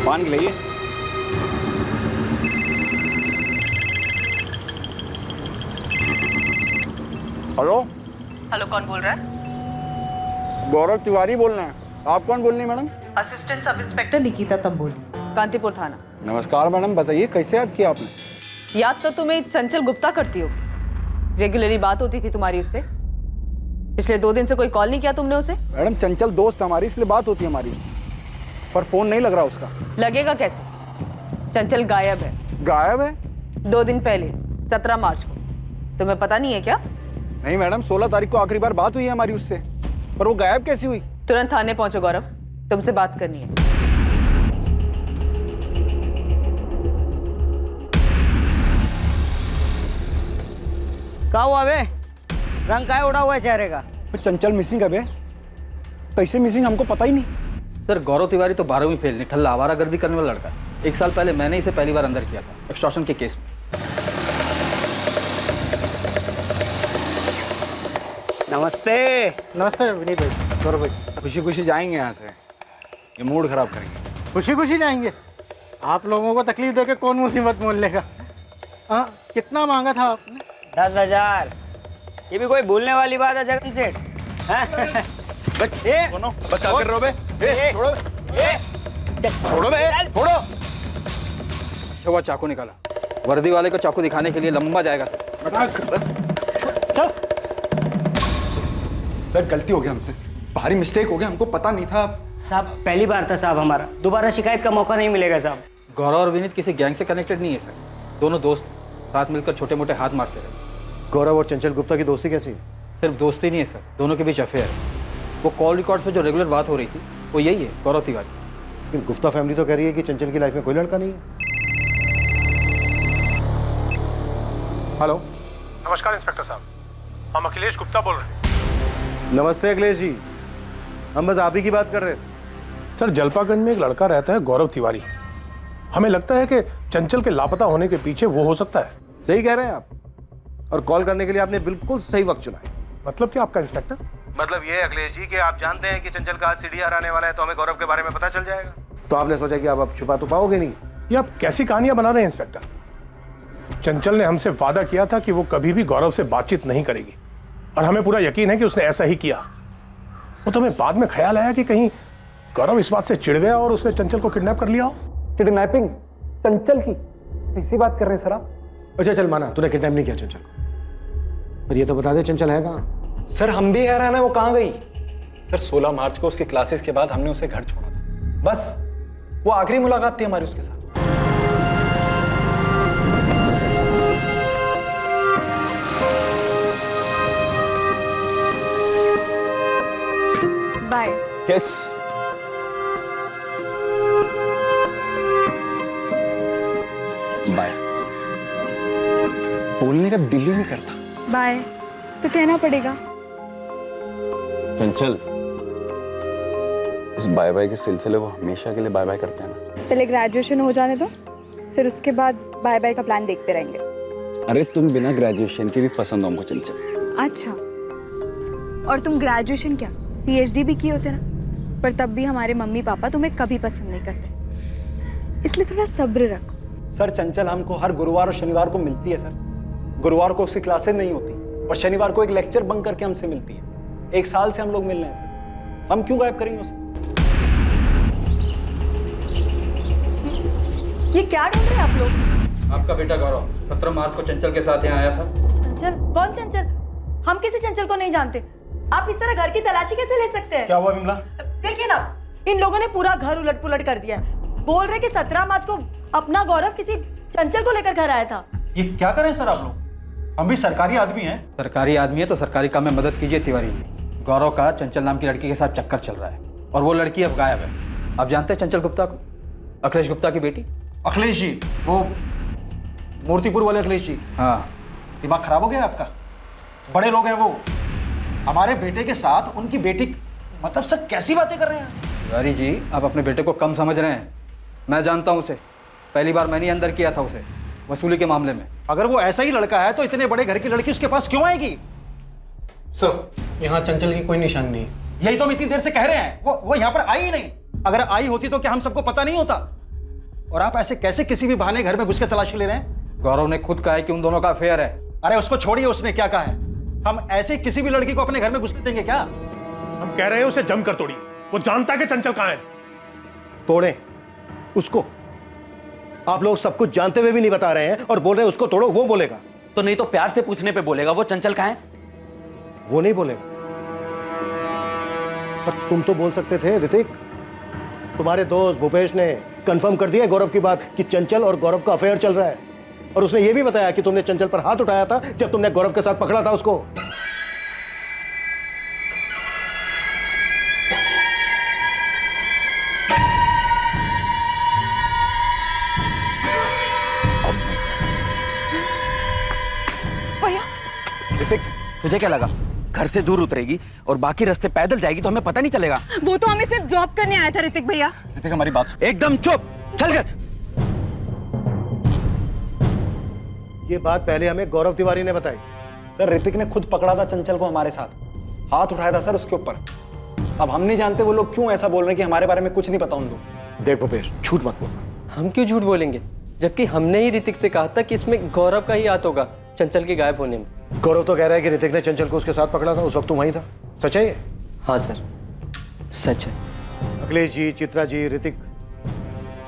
S3: पान के लिए
S19: हेलो
S9: हेलो, कौन बोल रहा है?
S19: गौरव तिवारी बोल रहे हैं। आप कौन बोल रही हैं madam?
S9: Assistant sub inspector Nikita तब बोली, कांतिपुर थाना।
S19: नमस्कार मैडम, बताइए कैसे याद किया आपने?
S9: याद तो तुम्हें चंचल गुप्ता करती हो। रेगुलरली बात होती थी तुम्हारी उससे। पिछले 2 दिन से कोई कॉल नहीं किया तुमने उसे?
S19: मैडम चंचल दोस्त हमारी, इसलिए बात होती है हमारी, पर फोन नहीं लग रहा उसका।
S9: लगेगा कैसे? चंचल गायब है।
S19: गायब है?
S9: 2 दिन पहले 17 मार्च को। तुम्हें पता नहीं है क्या?
S19: नहीं मैडम, 16 तारीख को आखिरी बार बात हुई है हमारी उससे, पर वो गायब कैसी हुई?
S9: तुरंत थाने पहुंचो गौरव, तुमसे बात करनी है।
S20: क्या हुआ बे? रंग काय उड़ा हुआ है चेहरे का?
S19: चंचल मिसिंग है बे। कैसे मिसिंग, हमको पता ही नहीं।
S3: सर गौरव तिवारी तो 12वीं फेल निठल्ला आवारागर्दी करने वाला लड़का। 1 साल पहले मैंने इसे पहली बार अंदर किया था एक्सटॉर्शन के केस में।
S20: नमस्ते।
S13: नमस्ते विनीत भाई, गौरव भाई।
S19: खुशी खुशी जाएंगे यहाँ से, ये मूड खराब करेंगे।
S13: खुशी खुशी जाएंगे? आप लोगों को तकलीफ देके कौन मुसीबत मोल लेगा? हाँ, कितना मांगा था आपने?
S20: 10,000। ये भी कोई भूलने वाली बात है जगन सेठ?
S6: बता कर रहे बे? छोड़ो छोड़ो बे, छोड़ो।
S3: अच्छा हुआ चाकू निकाला, वर्दी वाले को चाकू दिखाने के लिए लंबा जाएगा।
S19: चल। सर गलती हो गया हमसे, भारी मिस्टेक हो गया, हमको पता नहीं था।
S20: साहब पहली बार था साहब हमारा, दोबारा शिकायत का मौका नहीं मिलेगा साहब।
S3: गौरव और विनीत किसी गैंग से कनेक्टेड नहीं है सर, दोनों दोस्त साथ मिलकर छोटे मोटे हाथ मारते रहे।
S10: गौरव और चंचल गुप्ता की दोस्ती कैसी है?
S3: सिर्फ दोस्ती नहीं है सर, दोनों के बीच अफेयर है। वो कॉल रिकॉर्ड्स पे जो रेगुलर बात हो रही थी वो यही है, गौरव तिवारी।
S10: लेकिन गुप्ता फैमिली तो कह रही है कि चंचल की लाइफ में कोई लड़का नहीं है।
S7: हेलो, नमस्कार इंस्पेक्टर साहब, हम अखिलेश गुप्ता बोल रहे हैं।
S10: नमस्ते अखिलेश जी, हम बस आप ही की बात कर रहे थे।
S7: सर, जलपागंज में एक लड़का रहता है गौरव तिवारी। हमें लगता है कि चंचल के लापता होने के पीछे वो हो सकता है।
S10: सही कह रहे हैं आप, और कॉल करने के लिए आपने बिल्कुल सही वक्त चुना है।
S7: मतलब क्या आपका इंस्पेक्टर?
S10: मतलब ये अखिलेश जी कि आप जानते हैं कि चंचल का आज सीडीआर आने वाला है, तो हमें गौरव के बारे में पता चल जाएगा। तो आपने सोचा कि आप अब छुपा तो पाओगे नहीं।
S7: ये आप कैसी कहानियां बना रहे हैं इंस्पेक्टर? चंचल ने हमसे वादा किया था कि वो कभी भी गौरव से बातचीत नहीं करेगी, और हमें पूरा यकीन है कि उसने ऐसा ही किया। वो तो हमें बाद में ख्याल आया कि कहीं गौरव इस बात से चिढ़ गया और उसने चंचल को किडनैप कर लिया हो।
S19: किडनैपिंग चंचल की, ऐसी बात कर रहे हैं सर आप?
S10: अच्छा चल माना तूने किडनैप नहीं किया चंचल को, पर ये तो बता दे चंचल है कहाँ?
S19: सर हम भी हैरान है वो कहाँ गई। सर 16 मार्च को उसकी क्लासेस के बाद हमने उसे घर छोड़ा था, बस वो आखिरी मुलाकात थी हमारी उसके साथ।
S12: बाय।
S19: किस। बाय। बोलने का दिल ही नहीं करता।
S12: बाय तो कहना पड़ेगा।
S8: चंचल, इस बाय बाय के सिलसिले को हमेशा के लिए बाय बाय करते हैं ना।
S12: पहले ग्रेजुएशन हो जाने दो, फिर उसके बाद बाय बाय का प्लान देखते रहेंगे।
S8: अरे तुम बिना ग्रेजुएशन के भी पसंद हो हमको चंचल।
S12: अच्छा, और तुम ग्रेजुएशन क्या पीएचडी भी किए होते ना, पर तब भी हमारे मम्मी पापा तुम्हें कभी पसंद नहीं करते, इसलिए थोड़ा सब्र रखो।
S19: सर चंचल हमको हर गुरुवार और शनिवार को मिलती है सर। गुरुवार को उसकी क्लासेस नहीं होती और शनिवार को एक लेक्चर बंक करके हमसे मिलती है। 1 साल से हम लोग मिल रहे हैं सर, हम क्यों गायब करेंगे उसे?
S9: ये क्या ढूंढ रहे हैं आप लोग?
S3: आपका बेटा गौरव 17 मार्च को चंचल के साथ यहाँ आया था।
S9: चंचल? कौन चंचल? हम किसी चंचल को नहीं जानते। आप इस तरह घर की तलाशी कैसे ले सकते हैं?
S3: क्या हुआ विमला?
S9: देखिए ना, इन लोगों ने पूरा घर उलट पुलट कर दिया है। बोल रहे कि 17 मार्च को अपना गौरव किसी चंचल को लेकर घर आया था।
S13: ये क्या करें सर आप लोग? हम भी सरकारी आदमी हैं।
S3: सरकारी आदमी है तो सरकारी काम में मदद कीजिए तिवारी जी। गौरव का चंचल नाम की लड़की के साथ चक्कर चल रहा है और वो लड़की अब गायब है। आप जानते हैं चंचल गुप्ता को, अखिलेश गुप्ता की बेटी?
S13: अखिलेश जी, वो मूर्तिपुर वाले अखिलेश जी?
S3: हाँ।
S13: दिमाग खराब हो गया आपका? बड़े लोग हैं वो, हमारे बेटे के साथ उनकी बेटी, मतलब सर कैसी बातें कर रहे हैं
S3: तिवारी जी? आप अपने बेटे को कम समझ रहे हैं। मैं जानता हूँ उसे, पहली बार मैंने अंदर किया था उसे वसूली के मामले में।
S13: अगर वो ऐसा ही लड़का है तो इतने बड़े घर की लड़की उसके पास क्यों आएगी? सर यहाँ चंचल की कोई निशानी नहीं है। यही तो हम इतनी देर से कह रहे हैं, वो यहाँ पर आई ही नहीं। अगर आई होती तो क्या हम सबको पता नहीं होता? और आप ऐसे कैसे किसी भी बहाने घर में घुस के तलाशी ले रहे हैं?
S3: गौरव ने खुद कहा है कि उन दोनों का अफेयर है।
S13: अरे उसको छोड़िए, उसने क्या कहा है? हम ऐसे किसी भी लड़की को अपने घर में घुसने देंगे क्या?
S7: हम कह रहे हैं उसे जमकर तोड़िए, वो जानता है कि चंचल कहाँ है।
S10: तोड़े उसको? आप लोग सब कुछ जानते हुए भी नहीं बता रहे हैं और बोल रहे हैं उसको तोड़ो, वो बोलेगा।
S6: तो नहीं तो प्यार से पूछने पे बोलेगा वो चंचल कहाँ है?
S10: वो नहीं बोलेगा। पर तुम तो बोल सकते थे ऋतिक। तुम्हारे दोस्त भूपेश ने कंफर्म कर दिया गौरव की बात कि चंचल और गौरव का अफेयर चल रहा है, और उसने ये भी बताया कि तुमने चंचल पर हाथ उठाया था जब तुमने गौरव के साथ पकड़ा था उसको।
S6: ऋतिक, तुझे क्या लगा घर से दूर उतरेगी और बाकी रास्ते पैदल जाएगी तो हमें पता नहीं चलेगा?
S12: वो तो हमें सिर्फ ड्रॉप करने आया था ऋतिक भैया।
S6: ऋतिक हमारी बात सुन। एकदम चुप, चल कर।
S10: ये बात पहले हमें गौरव तिवारी ने बताई।
S19: सर ऋतिक ने खुद पकड़ा था चंचल को हमारे साथ, हाथ उठाया था सर उसके ऊपर। अब हम नहीं जानते वो लोग क्यों ऐसा बोल रहे हैं कि हमारे बारे में कुछ नहीं पता उनको।
S10: देख भूपेश, झूठ मत बोल।
S21: हम क्यों झूठ बोलेंगे, जबकि हमने ही ऋतिक से कहा था कि इसमें गौरव का ही हाथ होगा चंचल के गायब होने में।
S10: गौरव तो कह रहा है कि ऋतिक ने चंचल को उसके साथ पकड़ा था, उस वक्त तुम वहीं था। सच है ये?
S21: हाँ सर, सच है।
S10: अखिलेश जी, चित्रा जी, ऋतिक,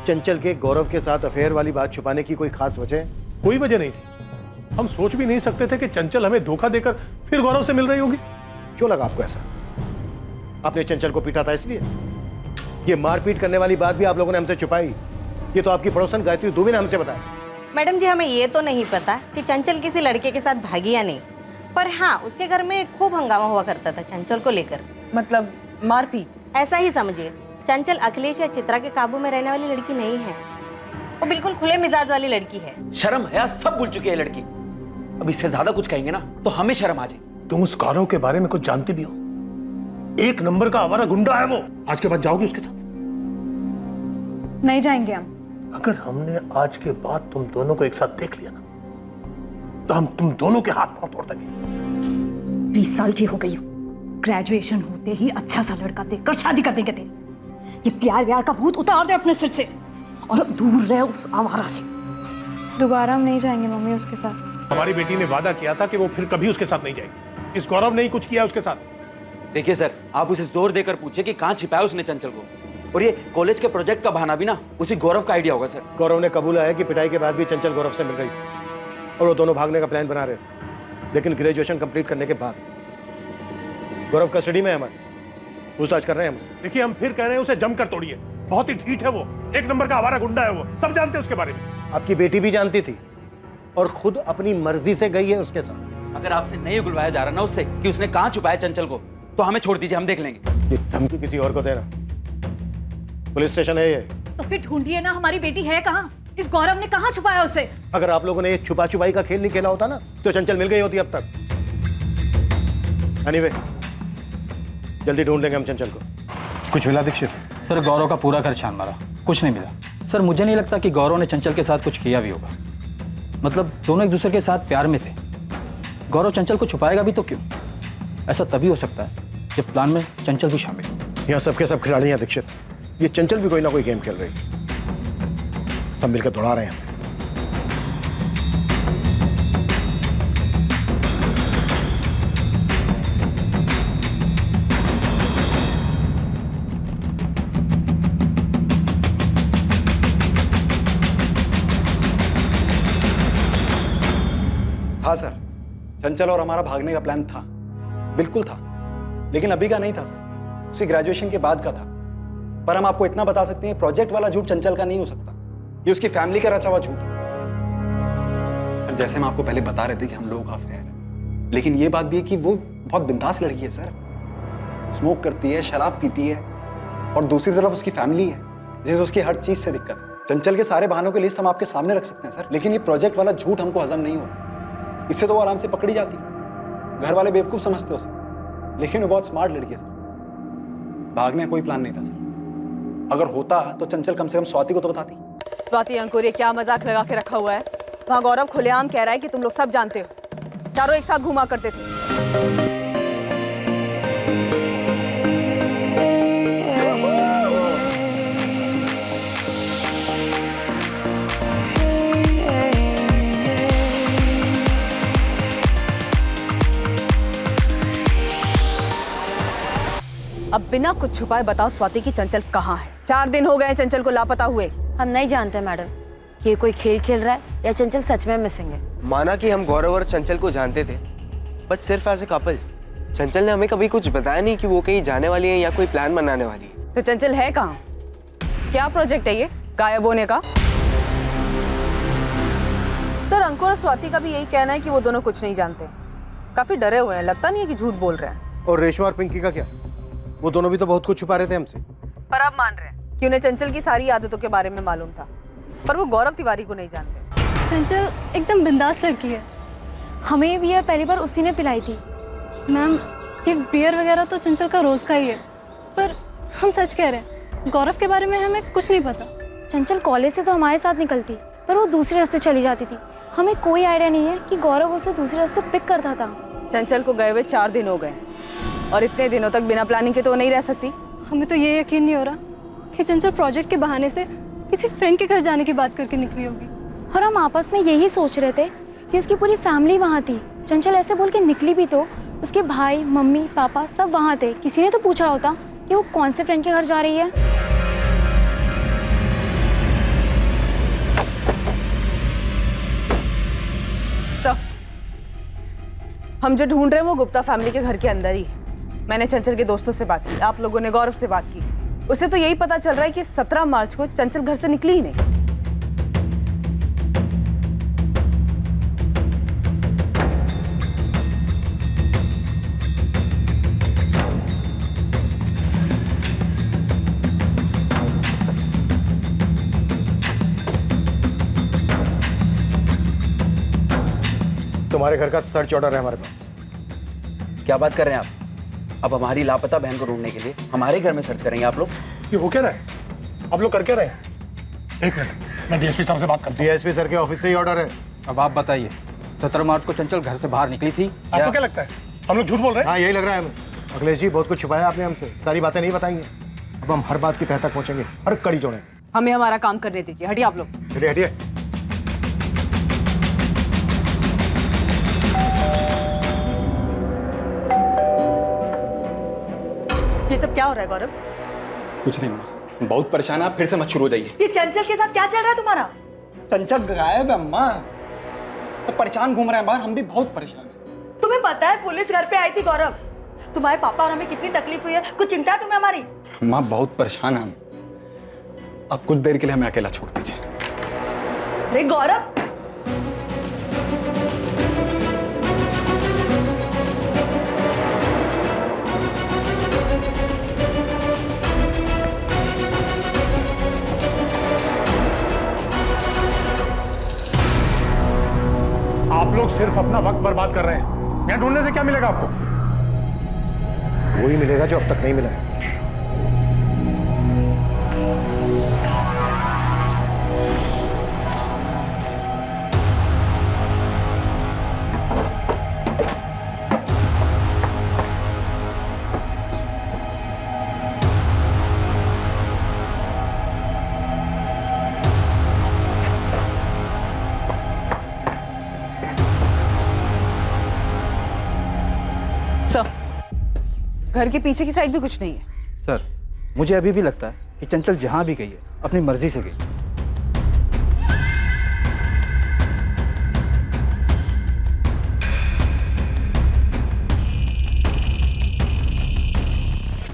S10: चंचल के गौरव के साथ अफेयर वाली बात छुपाने की कोई खास वजह है?
S7: कोई वजह नहीं थी। हम सोच भी नहीं सकते थे कि चंचल हमें धोखा देकर फिर गौरव से मिल रही होगी।
S10: क्यों लगा आपको ऐसा? आपने चंचल को पीटा था इसलिए? ये मारपीट करने वाली बात भी आप लोगों ने हमसे छुपाई। ये तो आपकी पड़ोसन गायत्री दुबे ने हमसे बताया।
S11: मैडम जी, हमें ये तो नहीं पता कि चंचल किसी लड़के के साथ भागी या नहीं, पर हाँ, उसके घर में खूब हंगामा हुआ करता था चंचल को लेकर।
S9: मतलब मारपीट?
S11: ऐसा ही समझिए। चंचल अखिलेश या चित्रा के काबू में रहने वाली लड़की नहीं है, वो बिल्कुल खुले मिजाज वाली लड़की है।
S6: शर्म है, सब भूल चुकी है लड़की। अब इससे ज्यादा कुछ कहेंगे ना तो हमें शर्म आ जाएगी।
S7: तुम उस गौरव के बारे में कुछ जानती भी हो? एक नंबर का आवारा गुंडा है वो। आज के बाद जाओगी उसके साथ?
S5: नहीं जाएंगे हम।
S7: अगर हमने आज के बाद तुम दोनों को एक साथ देख लिया ना, तो हम तुम दोनों के हाथ पांव तोड़ देंगे।
S5: 20 साल की हो गई हो, ग्रेजुएशन होते ही अच्छा सा लड़का देखकर शादी कर देंगे तेरी। ये प्यार व्यार का भूत उतार दे अपने सिर से और अब दूर रहे उस आवारा से।
S4: दोबारा हम नहीं जाएंगे मम्मी उसके साथ।
S7: हमारी बेटी ने वादा किया था कि वो फिर कभी उसके साथ नहीं जाएगी। इस गौरव ने ही कुछ किया उसके साथ।
S6: देखिए सर, आप उसे जोर देकर पूछे कि कहाँ छिपाया उसने चंचल को। और ये कॉलेज के प्रोजेक्ट का बहाना भी ना उसी गौरव का आइडिया होगा सर।
S10: गौरव ने कबूला है कि पिटाई के बाद भी चंचल गौरव से मिल रही थी और वो दोनों भागने का प्लान बना रहे थे। लेकिन ग्रेजुएशन कंप्लीट करने के बाद गौरव कस्टडी में है हमारे, पूछताछ कर रहे हैं हमसे।
S7: देखिए, हम फिर कह रहे हैं उसे जमकर तोड़िए। बहुत ही ढीठ है वो, एक नंबर का आवारा गुंडा है वो, सब जानते हैं उसके बारे में।
S10: आपकी बेटी भी जानती थी और खुद अपनी मर्जी से गई है उसके साथ।
S6: अगर आपसे नहीं उगलवाया जा रहा ना उससे कि उसने कहाँ छुपाया चंचल को, तो हमें छोड़ दीजिए, हम देख लेंगे।
S10: ये धमकी किसी और को देना? पुलिस स्टेशन है ये।
S5: तो फिर ढूंढिए ना, हमारी बेटी है कहाँ? इस गौरव ने कहाँ छुपाया उसे?
S10: अगर आप लोगों ने ये छुपा छुपाई का खेल नहीं खेला होता ना, तो चंचल मिल गई होती अब तक। एनीवे, जल्दी ढूंढ लेंगे हम चंचल को।
S3: कुछ मिला दीक्षित? सर, गौरव का पूरा घर छान मारा, कुछ नहीं मिला। सर, मुझे नहीं लगता कि गौरव ने चंचल के साथ कुछ किया भी होगा। मतलब दोनों एक दूसरे के साथ प्यार में थे। गौरव चंचल को छुपाएगा भी तो क्यों? ऐसा तभी हो सकता है जब प्लान में चंचल भी शामिल हो।
S10: यहाँ सबके सब खिलाड़ी हैं दीक्षित। ये चंचल भी कोई ना कोई गेम खेल रही है, सब मिलकर दौड़ा रहे हैं।
S19: हाँ सर, चंचल और हमारा भागने का प्लान था, बिल्कुल था, लेकिन अभी का नहीं था सर, उसी ग्रेजुएशन के बाद का था। पर हम आपको इतना बता सकते हैं, प्रोजेक्ट वाला झूठ चंचल का नहीं हो सकता, ये उसकी फैमिली का रचा हुआ झूठ है। सर, जैसे हम आपको पहले बता रहे थे कि हम लोगों का अफेयर है, लेकिन ये बात भी है कि वो बहुत बिंदास लड़की है सर, स्मोक करती है, शराब पीती है, और दूसरी तरफ उसकी फैमिली है जिसे उसकी हर चीज से दिक्कत है। चंचल के सारे बहानों की लिस्ट हम आपके सामने रख सकते हैं सर, लेकिन ये प्रोजेक्ट वाला झूठ हमको हजम नहीं होगा। इससे तो वो आराम से पकड़ी जाती, घर वाले बेवकूफ समझते उसे, लेकिन वो बहुत स्मार्ट लड़की है सर। भागने का कोई प्लान नहीं था सर, अगर होता तो चंचल कम से कम स्वाति को तो बताती।
S9: स्वाति अंकुर, ये क्या मजाक लगा के रखा हुआ है? वहाँ गौरव खुलेआम कह रहा है कि तुम लोग सब जानते हो, चारों एक साथ घुमा करते थे। अब बिना कुछ छुपाए बताओ स्वाति की चंचल कहाँ है? 4 दिन हो गए चंचल को लापता हुए।
S15: हम नहीं जानते मैडम, ये कोई खेल खेल रहा है या चंचल सच में मिसिंग है।
S17: माना कि हम गौरव और चंचल को जानते थे, बट सिर्फ एज ए कपल। चंचल ने हमें कभी कुछ बताया नहीं कि वो कहीं जाने वाली है या कोई प्लान बनाने वाली है।
S9: तो चंचल है कहाँ? क्या प्रोजेक्ट है ये गायब होने का? सर, अंकुर और स्वाति का भी यही कहना है कि वो दोनों कुछ नहीं जानते, काफी डरे हुए हैं, लगता नहीं है कि झूठ बोल रहे हैं।
S10: और रेशमा और पिंकी का क्या? वो दोनों भी तो बहुत कुछ छुपा रहे थे हमसे।
S9: पर अब मान रहे हैं कि उन्हें चंचल की सारी आदतों के बारे में मालूम था, पर वो गौरव तिवारी को नहीं जानते।
S4: चंचल एकदम बिंदास लड़की है।
S12: हमें बियर पहली बार उसी ने पिलाई थी।
S4: मैम, ये बियर वगैरह तो चंचल का रोज का ही है, पर हम सच कह रहे हैं, गौरव के बारे में हमें कुछ नहीं पता।
S12: चंचल कॉलेज से तो हमारे साथ निकलती, पर वो दूसरे रास्ते चली जाती थी। हमें कोई आइडिया नहीं है कि गौरव उसे दूसरे रास्ते पिक करता था।
S9: चंचल को गए हुए 4 दिन हो गए और इतने दिनों तक बिना प्लानिंग के तो नहीं रह सकती।
S4: हमें तो ये यकीन नहीं हो रहा कि चंचल प्रोजेक्ट के बहाने से किसी फ्रेंड के घर जाने की बात करके निकली होगी।
S12: और हम आपस में यही सोच रहे थे कि उसकी पूरी फैमिली वहाँ थी। चंचल ऐसे बोल के निकली भी तो उसके भाई, मम्मी, पापा सब वहाँ थे। किसी ने तो पूछा होता कि वो कौन से फ्रेंड के घर जा रही है।
S9: तो हम जो ढूंढ रहे हैं वो गुप्ता फैमिली के घर के अंदर ही है। मैंने चंचल के दोस्तों से बात की, आप लोगों ने गौरव से बात की, उसे तो यही पता चल रहा है कि 17 मार्च को चंचल घर से निकली ही नहीं।
S10: तुम्हारे घर का सर्च ऑर्डर है हमारे पास।
S6: क्या बात कर रहे हैं आप? अब हमारी लापता बहन को ढूंढने के लिए हमारे घर में सर्च करेंगे आप लोग?
S7: ये हो क्या रहा है? आप लोग कर क्या रहे हैं? एक मिनट, मैं डीएसपी साहब से बात करता हूं।
S10: डीएसपी सर के ऑफिस से ही ऑर्डर है।
S3: अब आप बताइए, 17 मार्च को चंचल घर से बाहर निकली थी?
S7: आपको क्या लगता है हम लोग झूठ बोल रहे हैं?
S10: हाँ, यही लग रहा है हमें। अखिलेश जी, बहुत कुछ छुपाया आपने हमसे, सारी बातें नहीं बताएंगे। अब हम हर बात की तह तक पहुंचेंगे, हर कड़ी जोड़ेंगे।
S9: हमें हमारा काम करने दीजिए, हटिए आप लोग।
S10: हटिए हटिए।
S2: ये सब क्या हो रहा है गौरव?
S19: कुछ नहीं अम्मा, बहुत परेशान है आप, फिर से मत शुरू हो जाइए।
S2: ये चंचल के साथ क्या चल रहा है तुम्हारा?
S19: चंचल गायब है अम्मा, तो परेशान घूम रहे हैं बाहर, हम भी बहुत परेशान हैं।
S2: तुम्हें पता है पुलिस घर पे आई थी गौरव, तुम्हारे पापा और हमें कितनी तकलीफ हुई है, कुछ चिंता है तुम्हें हमारी?
S19: अम्मा बहुत परेशान है हम, अब कुछ देर के लिए हमें अकेला छोड़ दीजिए।
S2: अरे गौरव,
S7: आप लोग सिर्फ अपना वक्त बर्बाद कर रहे हैं। यहाँ ढूंढने से क्या मिलेगा आपको?
S10: वही मिलेगा जो अब तक नहीं मिला है।
S9: सर, घर के पीछे की साइड भी कुछ नहीं है।
S3: सर, मुझे अभी भी लगता है कि चंचल जहां भी गई है अपनी मर्जी से गई।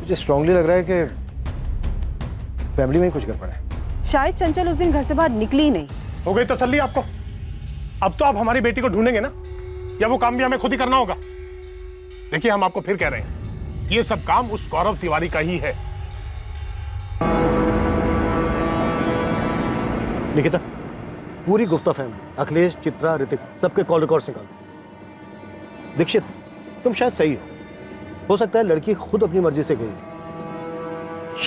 S10: मुझे स्ट्रांगली लग रहा है कि फैमिली में ही कुछ गड़बड़ है।
S9: शायद चंचल उस दिन घर से बाहर निकली ही नहीं।
S7: हो गई तसल्ली आपको? अब तो आप हमारी बेटी को ढूंढेंगे ना, या वो काम भी हमें खुद ही करना होगा? देखिए, हम आपको फिर कह रहे हैं, ये सब काम उस गौरव तिवारी का ही है।
S10: निकिता, पूरी गुप्ता फैमिली, अखिलेश, चित्रा, ऋतिक, सबके कॉल रिकॉर्ड्स निकाल। दीक्षित, तुम शायद सही हो सकता है लड़की खुद अपनी मर्जी से गई।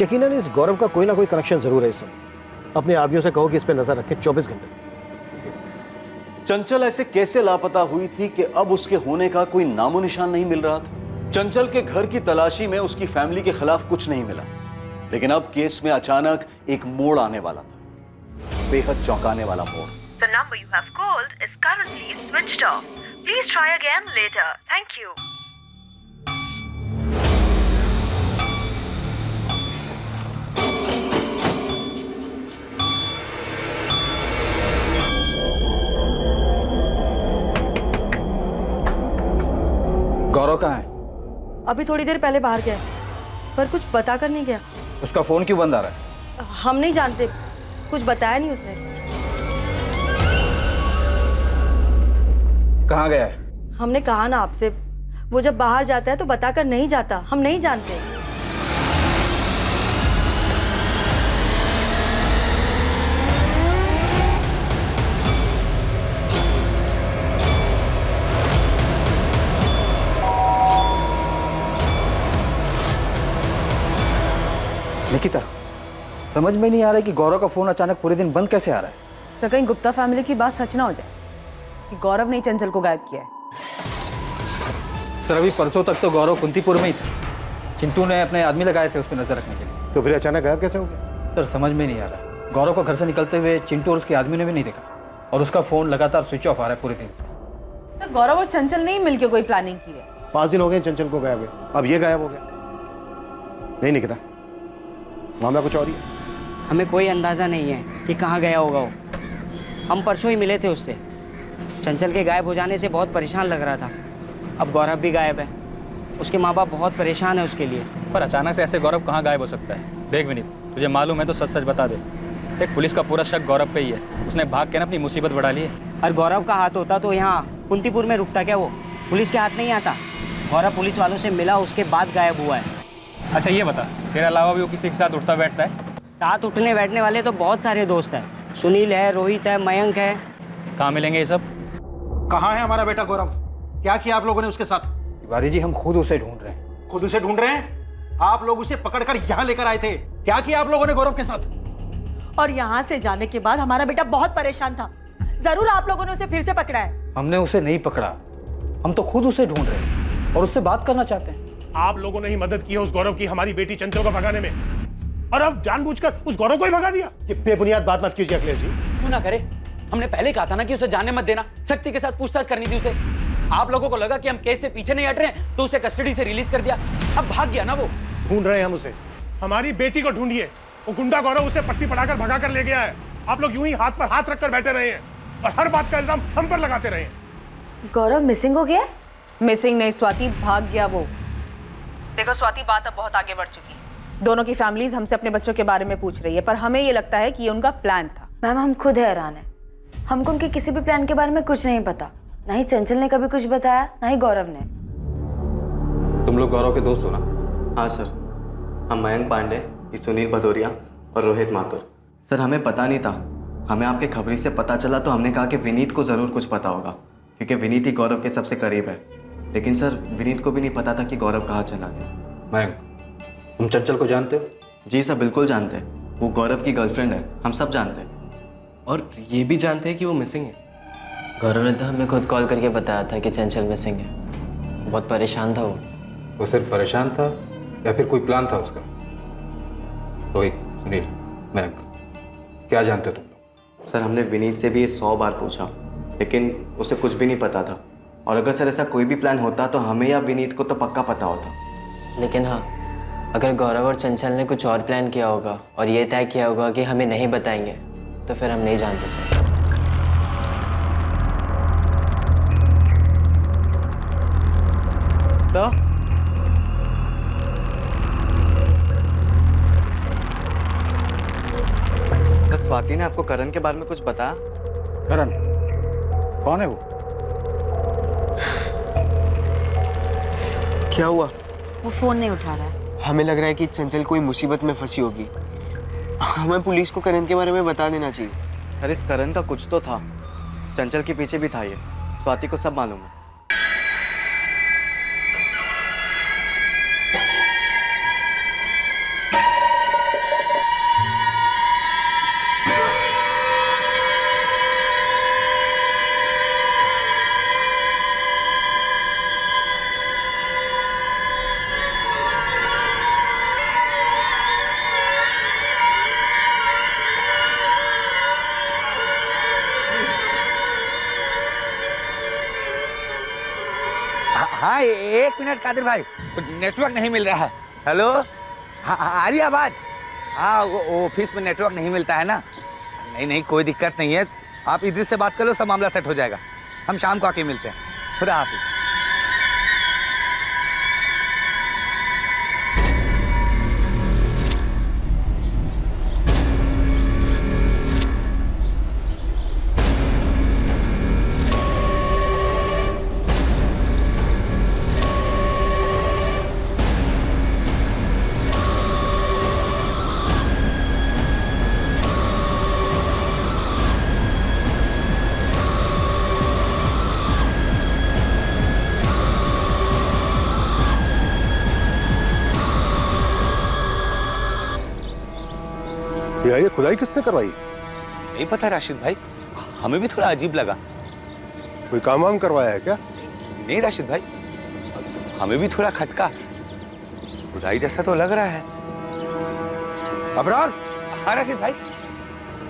S10: यकीनन इस गौरव का कोई ना कोई कनेक्शन जरूर है इस समय। अपने आदमियों से कहो कि इस पे नजर रखें 24 घंटे।
S8: चंचल ऐसे कैसे लापता हुई थी कि अब उसके होने का कोई नामो निशान नहीं मिल रहा था? चंचल के घर की तलाशी में उसकी फैमिली के खिलाफ कुछ नहीं मिला, लेकिन अब केस में अचानक एक मोड़ आने वाला था, बेहद चौंकाने वाला मोड़।
S22: The number you have called is currently switched off. Please try again later. Thank you.
S3: गौरव कहाँ है?
S2: अभी थोड़ी देर पहले बाहर गया, पर कुछ बता कर नहीं गया।
S3: उसका फोन क्यों बंद आ रहा है?
S2: हम नहीं जानते, कुछ बताया नहीं उसने।
S3: कहाँ गया है?
S2: हमने कहा ना आपसे, वो जब बाहर जाता है तो बताकर नहीं जाता, हम नहीं जानते।
S3: निकिता, समझ में नहीं आ रहा है कि गौरव का फोन अचानक पूरे दिन बंद कैसे आ रहा है।
S9: सर, कहीं गुप्ता फैमिली की बात सच ना हो जाए कि गौरव ने चंचल को गायब किया है।
S3: सर, अभी परसों तक तो गौरव कुंतीपुर में ही था। चिंटू ने अपने आदमी लगाए थे उस पर नजर रखने के लिए।
S10: तो फिर अचानक गायब कैसे हो गया?
S3: सर, समझ में नहीं आ रहा। गौरव को घर से निकलते हुए चिंटू और उसके आदमी ने भी नहीं देखा, और उसका फोन लगातार स्विच ऑफ आ रहा है पूरे दिन से।
S9: सर, गौरव और चंचल ने ही मिलकर कोई प्लानिंग की है।
S10: 5 दिन हो गए चंचल को गायब हुए, अब ये गायब हो गया। नहीं निकिता, मामला कुछ और ही है।
S20: हमें कोई अंदाज़ा नहीं है कि कहाँ गया होगा वो। हम परसों ही मिले थे उससे। चंचल के गायब हो जाने से बहुत परेशान लग रहा था। अब गौरव भी गायब है, उसके माँ बाप बहुत परेशान है उसके लिए।
S18: पर अचानक से ऐसे गौरव कहाँ गायब हो सकता है? देख विनीत, तुझे मालूम है तो सच सच बता दे। देख, पुलिस का पूरा शक गौरव पे ही है। उसने भाग के ना अपनी मुसीबत बढ़ा ली है।
S20: और गौरव का हाथ होता तो यहाँ कुंतीपुर में रुकता क्या? वो पुलिस के हाथ नहीं आता। गौरव पुलिस वालों से मिला, उसके बाद गायब हुआ है।
S18: अच्छा ये बता, तेरे अलावा भी वो किसी के साथ उठता बैठता है?
S20: साथ उठने बैठने वाले तो बहुत सारे दोस्त हैं। सुनील है, रोहित है, मयंक है।
S18: कहाँ मिलेंगे ये सब?
S13: कहाँ है हमारा बेटा गौरव? क्या किया आप लोगों ने उसके साथ?
S3: तिवारी जी, हम खुद उसे ढूंढ रहे हैं।
S13: खुद उसे ढूंढ रहे हैं? आप लोग उसे पकड़कर यहाँ लेकर आए थे। क्या किया आप लोगों ने गौरव के साथ?
S2: और यहाँ से जाने के बाद हमारा बेटा बहुत परेशान था। जरूर आप लोगों ने उसे फिर से पकड़ा है।
S3: हमने उसे नहीं पकड़ा, हम तो खुद उसे ढूंढ रहे हैं और उससे बात करना चाहते हैं।
S7: आप लोगों ने ही मदद की है उस गौरव की हमारी बेटी चंचल को भगाने में, और अब जानबूझकर उस गौरव को ही भगा दिया।
S10: ये बेबुनियाद बात मत कीजिए अखिलेश जी।
S6: क्यों ना करे? हमने पहले कहा था ना कि उसे जाने मत देना, सख्ती के साथ पूछताछ करनी थी उसे। आप लोगों को लगा कि हम केस से पीछे नहीं हट रहे हैं तो उसे कस्टडी से रिलीज कर दिया। अब भाग गया ना वो।
S10: ढूंढ रहे हैं हम उसे।
S7: हमारी बेटी को ढूंढिए। वो गुंडा गौरव उसे पट्टी पढ़ाकर भगा कर ले गया है। आप लोग यूं ही हाथ पर हाथ रखकर बैठे रहे हैं और हर बात का इल्जाम हम पर लगाते रहे हैं।
S15: गौरव मिसिंग हो गया?
S9: मिसिंग नहीं स्वाति, भाग गया वो। देखो स्वाति, बात अब बहुत आगे बढ़ चुकी है। दोनों की फैमिलीज हमसे अपने बच्चों के बारे में पूछ रही है, पर हमें ये लगता है कि ये उनका प्लान था।
S15: मैम, हम खुद हैरान हैं। हमको उनके किसी भी प्लान के बारे में कुछ नहीं पता। ना ही चंचल ने कभी कुछ बताया, ना ही गौरव ने।
S3: तुम लोग गौरव के दोस्त हो ना?
S17: हाँ सर, हम मयंक पांडे, सुनील भदौरिया और रोहित माथुर। सर, हमें पता नहीं था। हमें आपके खबरी से पता चला तो हमने कहा कि विनीत को ज़रूर कुछ पता होगा, क्योंकि विनीत ही गौरव के सबसे करीब है। लेकिन सर, विनीत को भी नहीं पता था कि गौरव कहाँ चला गया।
S3: मयंक, तुम चंचल को जानते हो?
S17: जी सर, बिल्कुल जानते हैं। वो गौरव की गर्लफ्रेंड है, हम सब जानते हैं।
S21: और ये भी जानते हैं कि वो मिसिंग है।
S1: गौरव ने तो हमें खुद कॉल करके बताया था कि चंचल मिसिंग है। बहुत परेशान था वो।
S3: वो सिर्फ परेशान था या फिर कोई प्लान था उसका? रोहित, सुनील, मयंक, क्या जानते हो तुम लोग?
S17: सर, हमने विनीत से भी 100 बार पूछा, लेकिन उसे कुछ भी नहीं पता था। और अगर सर ऐसा कोई भी प्लान होता तो हमें या विनीत को तो पक्का पता होता।
S1: लेकिन हाँ, अगर गौरव और चंचल ने कुछ और प्लान किया होगा और ये तय किया होगा कि हमें नहीं बताएंगे, तो फिर हम नहीं जानते सर।
S17: सर, स्वाति ने आपको करण के बारे में कुछ बताया?
S3: करण? कौन है वो?
S17: क्या हुआ?
S15: वो फोन नहीं उठा रहा है।
S17: हमें लग रहा है कि चंचल कोई मुसीबत में फंसी होगी। हमें पुलिस को करण के बारे में बता देना चाहिए। सर, इस करण का कुछ तो था। चंचल के पीछे भी था ये। स्वाति को सब मालूम है।
S14: हाँ, एक मिनट कादिर भाई, नेटवर्क नहीं मिल रहा है। हेलो, हाँ, आ रही आवाज? हाँ, वो ऑफिस में नेटवर्क नहीं मिलता है ना। नहीं, कोई दिक्कत नहीं है। आप इधर से बात कर लो, सब मामला सेट हो जाएगा। हम शाम को आके मिलते हैं। खुदा हाफिज।
S7: ये खुदाई किसने करवाई?
S14: नहीं पता राशिद भाई, हमें भी थोड़ा अजीब लगा।
S7: कोई काम वाम करवाया है क्या?
S14: नहीं राशिद भाई, हमें भी थोड़ा खटका। खुदाई जैसा तो लग रहा है।
S7: अबरार?
S14: हाँ राशिद भाई।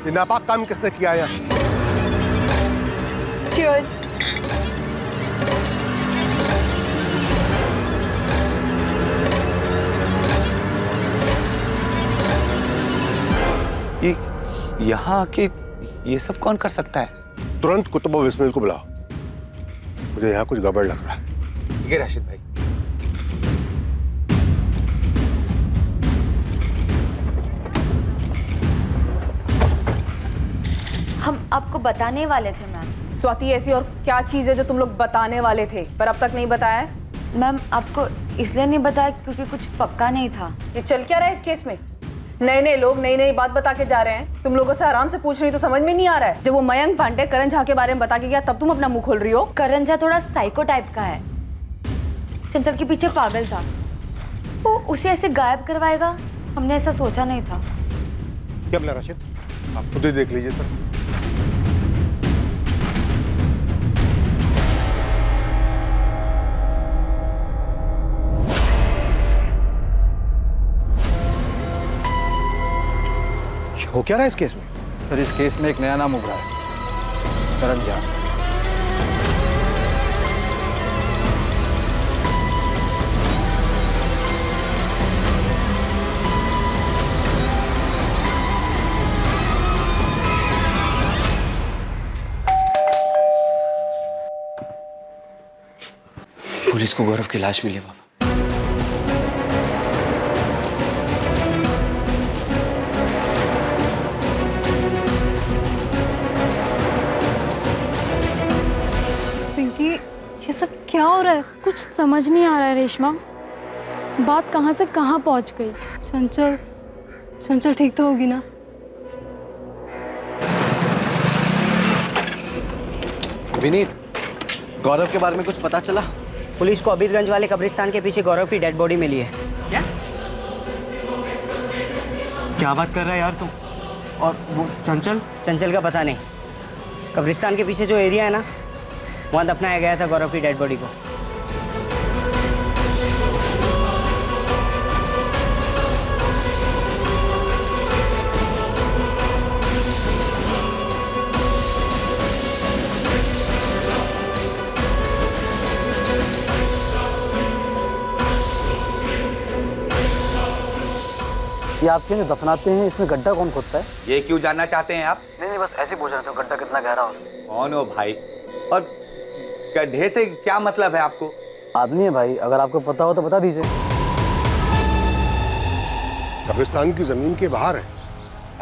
S7: ये नापाक काम किसने किया है?
S4: Cheers.
S14: यहाँ आके ये सब कौन कर सकता है?
S7: तुरंत कुतुब और इस्माइल को बुलाओ। मुझे यहाँ कुछ गड़बड़ लग रहा है।
S14: ये राशिद भाई।
S15: हम आपको बताने वाले थे मैम।
S9: स्वाति, ऐसी और क्या चीज़ है जो तुम लोग बताने वाले थे पर अब तक नहीं बताया है?
S15: मैम आपको इसलिए नहीं बताया क्योंकि कुछ पक्का नहीं था।
S9: ये चल क्या रहा है इस केस में? नए नए लोग नई नई बात बता के जा रहे हैं, तुम लोगों से आराम से पूछ रही तो समझ में नहीं आ रहा है। जब वो मयंक पांडे करण झा के बारे में बता के गया तब तुम अपना मुंह खोल रही हो।
S15: करण झा थोड़ा साइको टाइप का है, चंचल के पीछे पागल था, वो उसे ऐसे गायब करवाएगा, हमने ऐसा सोचा नहीं था।
S7: क्या बोला राशिद? आप खुद ही देख लीजिए सर।
S10: हो क्या रहा है इस केस में?
S3: सर इस केस में एक नया नाम उभरा है, करण झा।
S6: पुलिस को गौरव की लाश मिली बाबा।
S12: ये सब क्या हो रहा है? कुछ समझ नहीं आ रहा है रेशमा, बात कहाँ से कहाँ पहुँच गई।
S4: चंचल ठीक तो होगी ना?
S17: विनीत, गौरव के बारे में कुछ पता चला?
S20: पुलिस को अबीरगंज वाले कब्रिस्तान के पीछे गौरव की डेड बॉडी मिली है।
S17: क्या बात कर रहा है यार तुम? और वो चंचल
S20: का पता नहीं। कब्रिस्तान के पीछे जो एरिया है ना, वहाँ दफनाया गया था गौरव की डेड बॉडी को।
S3: ये आप क्यों दफनाते हैं, इसमें गड्ढा कौन खोदता है?
S14: ये क्यों जानना चाहते हैं आप?
S17: नहीं बस ऐसे पूछ रहे थे गड्ढा कितना गहरा हो।
S14: कौन हो भाई? और गड्ढे से क्या मतलब है आपको?
S3: आदमी है भाई, अगर आपको पता हो तो बता दीजिए।
S7: कब्रिस्तान की जमीन के बाहर है।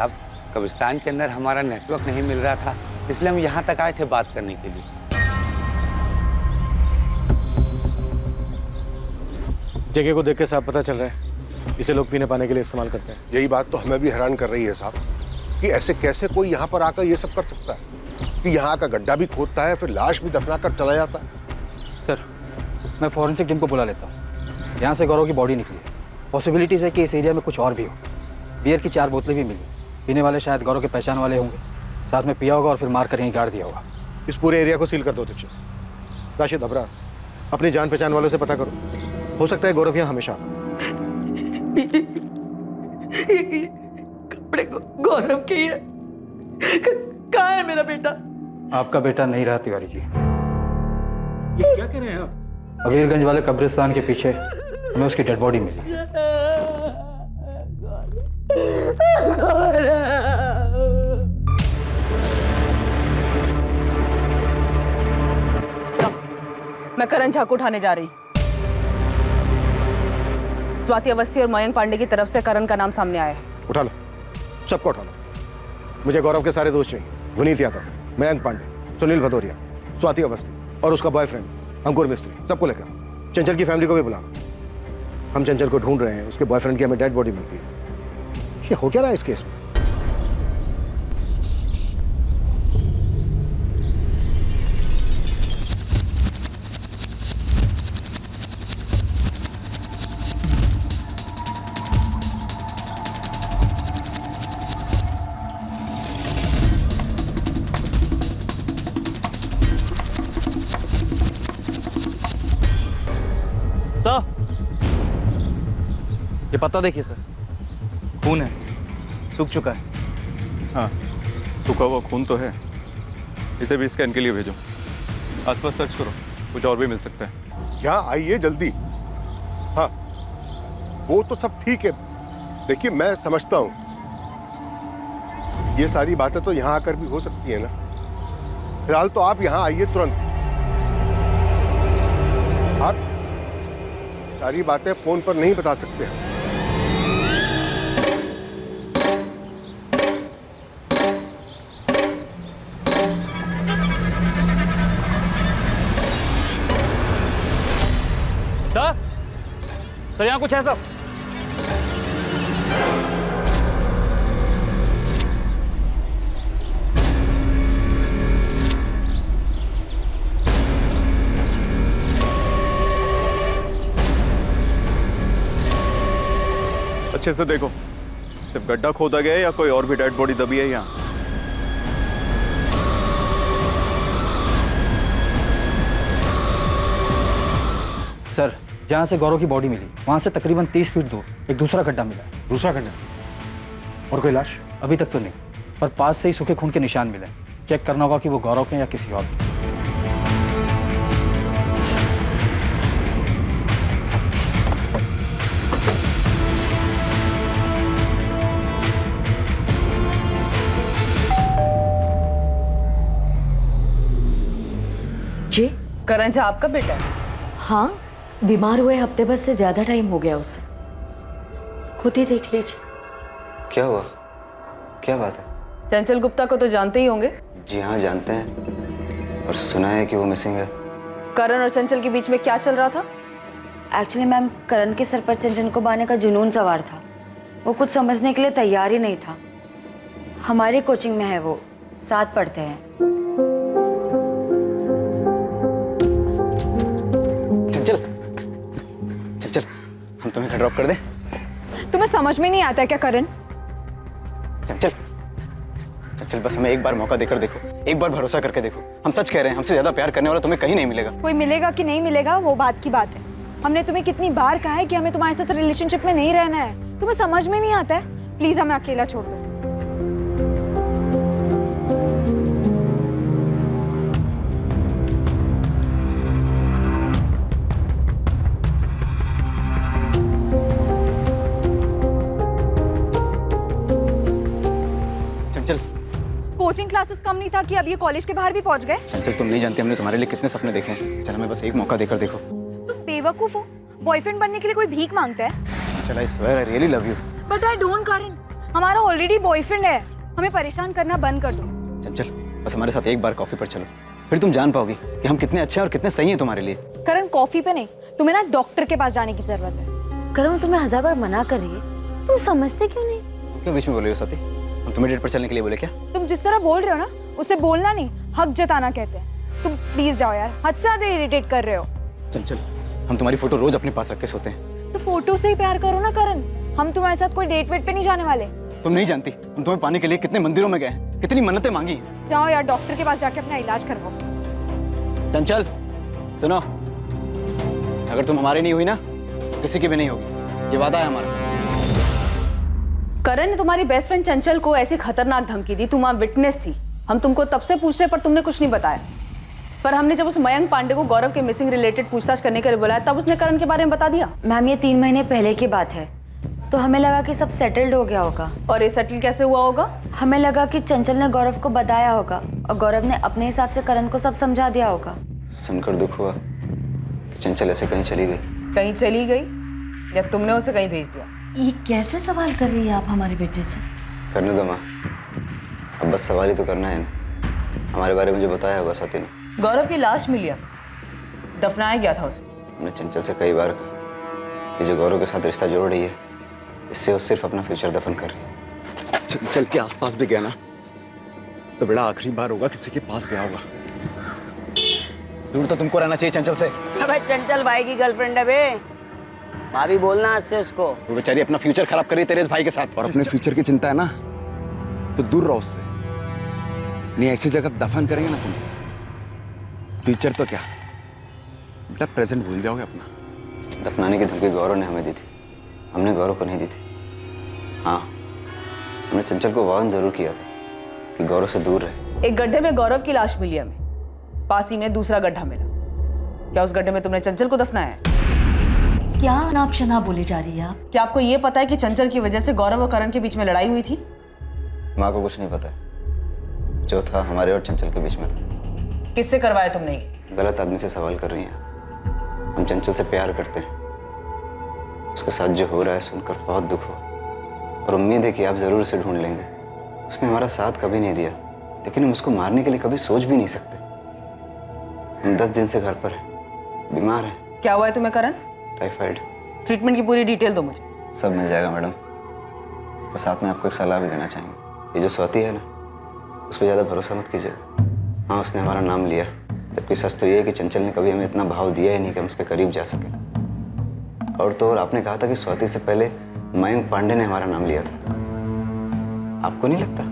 S14: अब कब्रिस्तान के अंदर हमारा नेटवर्क नहीं मिल रहा था, इसलिए हम यहाँ तक आए थे बात करने के लिए।
S10: जगह को देख के साफ पता चल रहा है इसे लोग पीने पाने के लिए इस्तेमाल करते हैं।
S7: यही बात तो हमें भी हैरान कर रही है साहब, कि ऐसे कैसे कोई यहाँ पर आकर ये सब कर सकता है, कि यहाँ का गड्ढा भी खोदता है फिर लाश भी दफना कर चला जाता है।
S3: सर मैं फॉरेंसिक टीम को बुला लेता हूँ। यहाँ से गौरव की बॉडी निकली है, पॉसिबिलिटीज़ है कि इस एरिया में कुछ और भी हो। बियर की 4 बोतलें भी मिली, पीने वाले शायद गौरव के पहचान वाले होंगे, साथ में पिया होगा और फिर मार कर यहीं गाड़ दिया होगा।
S10: इस पूरे एरिया को सील कर दो दीजिए। राशिद, अबरार, अपनी जान पहचान वालों से पता करो, हो सकता है गौरव यहाँ हमेशा आता।
S2: ये कपड़े गौरव के ही है। कहाँ है मेरा बेटा?
S3: आपका बेटा नहीं रहा तिवारी जी।
S13: ये क्या कह रहे हैं आप?
S3: अबीरगंज वाले कब्रिस्तान के पीछे हमें उसकी डेड बॉडी मिली।
S9: मैं करण झा को उठाने जा रही। स्वाति अवस्थी और मयंक पांडे की तरफ से करण का नाम सामने आया है।
S10: उठा लो, सबको उठा लो। मुझे गौरव के सारे दोस्त चाहिए, विनीत यादव, मयंक पांडे, सुनील भदौरिया, स्वाति अवस्थी और उसका बॉयफ्रेंड अंकुर मिस्त्री, सबको लेकर। चंचल की फैमिली को भी बुला। हम चंचल को ढूंढ रहे हैं, उसके बॉयफ्रेंड की हमें डेड बॉडी मिलती है। ये हो क्या रहा है इस केस में?
S18: सर ये पत्ता देखिए सर, खून है, सूख चुका है।
S11: हाँ, सूखा हुआ खून तो है। इसे भी स्कैन के लिए भेजो। आसपास सर्च करो, कुछ और भी मिल सकता है।
S7: यहाँ आइए जल्दी। हाँ, वो तो सब ठीक है। देखिए मैं समझता हूँ ये सारी बातें तो यहाँ आकर भी हो सकती है ना। फिलहाल तो आप यहाँ आइए तुरंत। सारी बातें फोन पर नहीं बता सकते हम।
S6: सर यहाँ कुछ है सब?
S11: अच्छे से देखो, सिर्फ गड्ढा खोदा गया है या कोई और भी डेड बॉडी दबी है यहाँ?
S3: सर, जहाँ से गौरव की बॉडी मिली वहाँ से तकरीबन 30 फीट दूर एक दूसरा गड्ढा मिला है।
S10: दूसरा गड्ढा? और कोई लाश?
S3: अभी तक तो नहीं, पर पास से ही सूखे खून के निशान मिले। चेक करना होगा कि वो गौरव के या किसी और के।
S5: जी,
S9: करण झा आपका बेटा है?
S5: हाँ, बीमार हुए हफ्ते भर से ज्यादा टाइम हो गया उसे। खुद ही देख लीजिए।
S16: क्या हुआ? क्या बात है?
S9: चंचल गुप्ता को तो जानते ही होंगे।
S16: जी हाँ, जानते हैं और सुना है कि वो मिसिंग है।
S9: करण और चंचल के बीच में क्या चल रहा था?
S15: एक्चुअली मैम, करण के सर पर चंचल को बांधने का जुनून सवार था। वो कुछ समझने के लिए तैयार ही नहीं था। हमारी कोचिंग में है वो, साथ पढ़ते हैं।
S16: चल, हम तुम्हें घर ड्रॉप कर दें?
S12: तुम्हें समझ में नहीं आता है क्या करण?
S16: चल, बस हमें एक बार मौका देकर देखो, एक बार भरोसा करके देखो। हम सच कह रहे हैं, हमसे ज्यादा प्यार करने वाला तुम्हें कहीं नहीं मिलेगा।
S12: कोई मिलेगा कि नहीं मिलेगा वो बात की बात है। हमने तुम्हें कितनी बार कहा है कि हमें तुम्हारे साथ रिलेशनशिप में नहीं रहना है। तुम्हें समझ में नहीं आता है? प्लीज हमें अकेला छोड़ दो। कोचिंग क्लासेस कम नहीं था कि अब ये कॉलेज के बाहर भी पहुंच गए।
S16: चंचल, तुम नहीं जानती हमने तुम्हारे लिए कितने सपने देखे हैं। चल, हमें बस एक मौका देकर देखो।
S12: तुम बेवकूफ हो। बॉयफ्रेंड बनने के लिए कोई भीख मांगता है?
S16: चल, I swear I really love you.
S12: But I don't Karan, हमारा ऑलरेडी बॉयफ्रेंड है। हमें परेशान करना बंद कर दो।
S16: चंचल, बस हमारे साथ एक बार कॉफी पर चलो, फिर तुम जान पाओगी कि हम कितने अच्छे और कितने सही हैं तुम्हारे लिए।
S12: करण, कॉफी पे नहीं, तुम्हें ना डॉक्टर के पास जाने की जरूरत है।
S15: करण, तुम्हें 1000 बार मना कर रही है, तुम समझते क्यों नहीं?
S16: क्यों बीच में बोल रही हो स्वाति? हम तुम्हें डेट पर चलने के लिए बोले क्या?
S12: तुम जिस तरह बोल रहे हो ना, उसे बोलना नहीं, हक जताना कहते हैं। तुम प्लीज जाओ यार, हद से ज्यादा इरिटेट कर रहे हो।
S16: चंचल, हम तुम्हारी फोटो रोज अपने पास रख के सोते हैं।
S12: तो फोटो से ही प्यार करो ना करण। हम तुम्हारे साथ कोई डेट वेट पे नहीं जाने वाले।
S16: तुम नहीं जानती हम तुम्हें पाने के लिए कितने मंदिरों में गए हैं, कितनी मन्नतें मांगी हैं।
S12: जाओ यार, डॉक्टर के पास जाके अपना इलाज करवाओ।
S16: चंचल, सुनो, अगर तुम हमारी नहीं हुई ना, किसी की भी नहीं होगी, ये वादा है हमारा।
S9: करण ने तुम्हारी बेस्ट फ्रेंड चंचल को ऐसी खतरनाक धमकी दी, तुम वहां विटनेस थी। हम तुमको तब से पूछ रहे पर तुमने कुछ नहीं बताया। पर हमने जब उस मयंक पांडे को गौरव के मिसिंग रिलेटेड पूछताछ करने के लिए बुलाया, तब उसने करण के बारे में बता दिया।
S15: मैम, ये 3 महीने पहले की बात है, तो हमें लगा कि सब सेटल्ड हो गया होगा।
S9: और ये सेटल कैसे हुआ होगा?
S15: हमें लगा कि चंचल ने गौरव को बताया होगा और गौरव ने अपने हिसाब से करण को सब समझा दिया होगा।
S16: सुनकर दुख हुआ कि चंचल ऐसे कहीं चली गई।
S9: कहीं चली गई या तुमने उसे कहीं भेज दिया?
S5: ये कैसे सवाल कर रही है आप हमारे बेटे से?
S16: करने दो माँ, अब बस सवाल ही तो करना है ना। हमारे बारे में जो बताया होगा स्वाति ने।
S9: गौरव की लाश मिली है, दफनाया गया था उसे।
S16: हमने चंचल से कई बार कहा कि जो गौरव के साथ रिश्ता जोड़ रही है, इससे वो सिर्फ अपना फ्यूचर दफन कर रही है।
S23: चंचल के आसपास भी गया ना, तो बड़ा आखिरी बार होगा किसी के पास गया होगा।
S16: दूर तो तुमको रहना चाहिए चंचल से।
S20: अबे चंचल भाई की गर्लफ्रेंड है बे, भाभी बोलना आज से उसको।
S16: वो बेचारी अपना फ्यूचर खराब कर रही है तेरे इस भाई के साथ।
S23: और अपने फ्यूचर की चिंता है ना, तो दूर रहो उससे। नहीं ऐसी जगह दफन करेंगे ना तुम, फ्यूचर तो क्या बेटा, प्रेजेंट भूल जाओगे अपना।
S16: दफनाने की धमकी गौरव ने हमें दी थी, हमने गौरव को नहीं दी थी। हाँ, हमने चंचल को वार्न जरूर किया था कि गौरव से दूर रहे।
S9: एक गड्ढे में गौरव की लाश मिली हमें, पास ही में दूसरा गड्ढा मिला। क्या उस गड्ढे में तुमने चंचल को दफनाया?
S5: क्या अनाप शनाप बोली जा रही है आप?
S9: क्या आपको ये पता है कि चंचल की वजह से गौरव और करण के बीच में लड़ाई हुई थी?
S16: माँ को कुछ नहीं पता है, जो था हमारे और चंचल के बीच में था।
S9: किससे करवाया तुमने?
S16: गलत आदमी से सवाल कर रही हैं। हम चंचल से प्यार करते हैं, उसके साथ जो हो रहा है सुनकर बहुत दुख हुआ और उम्मीद है कि आप ज़रूर उसे ढूंढ लेंगे। उसने हमारा साथ कभी नहीं दिया, लेकिन हम उसको मारने के लिए कभी सोच भी नहीं सकते। हम 10 दिन से घर पर हैं, बीमार हैं।
S9: क्या हुआ है तुम्हें करण?
S16: टाइफाइड।
S9: ट्रीटमेंट की पूरी डिटेल दो मुझे।
S16: सब मिल जाएगा मैडम, और साथ में आपको एक सलाह भी देना चाहेंगे। ये जो स्वाति है ना, उस पर ज़्यादा भरोसा मत कीजिएगा। हाँ, उसने हमारा नाम लिया, जबकि सच तो ये है कि चंचल ने कभी हमें इतना भाव दिया ही नहीं कि हम उसके करीब जा सके। और तो और आपने कहा था कि स्वाति से पहले मयंक पांडे ने हमारा नाम लिया था। आपको नहीं लगता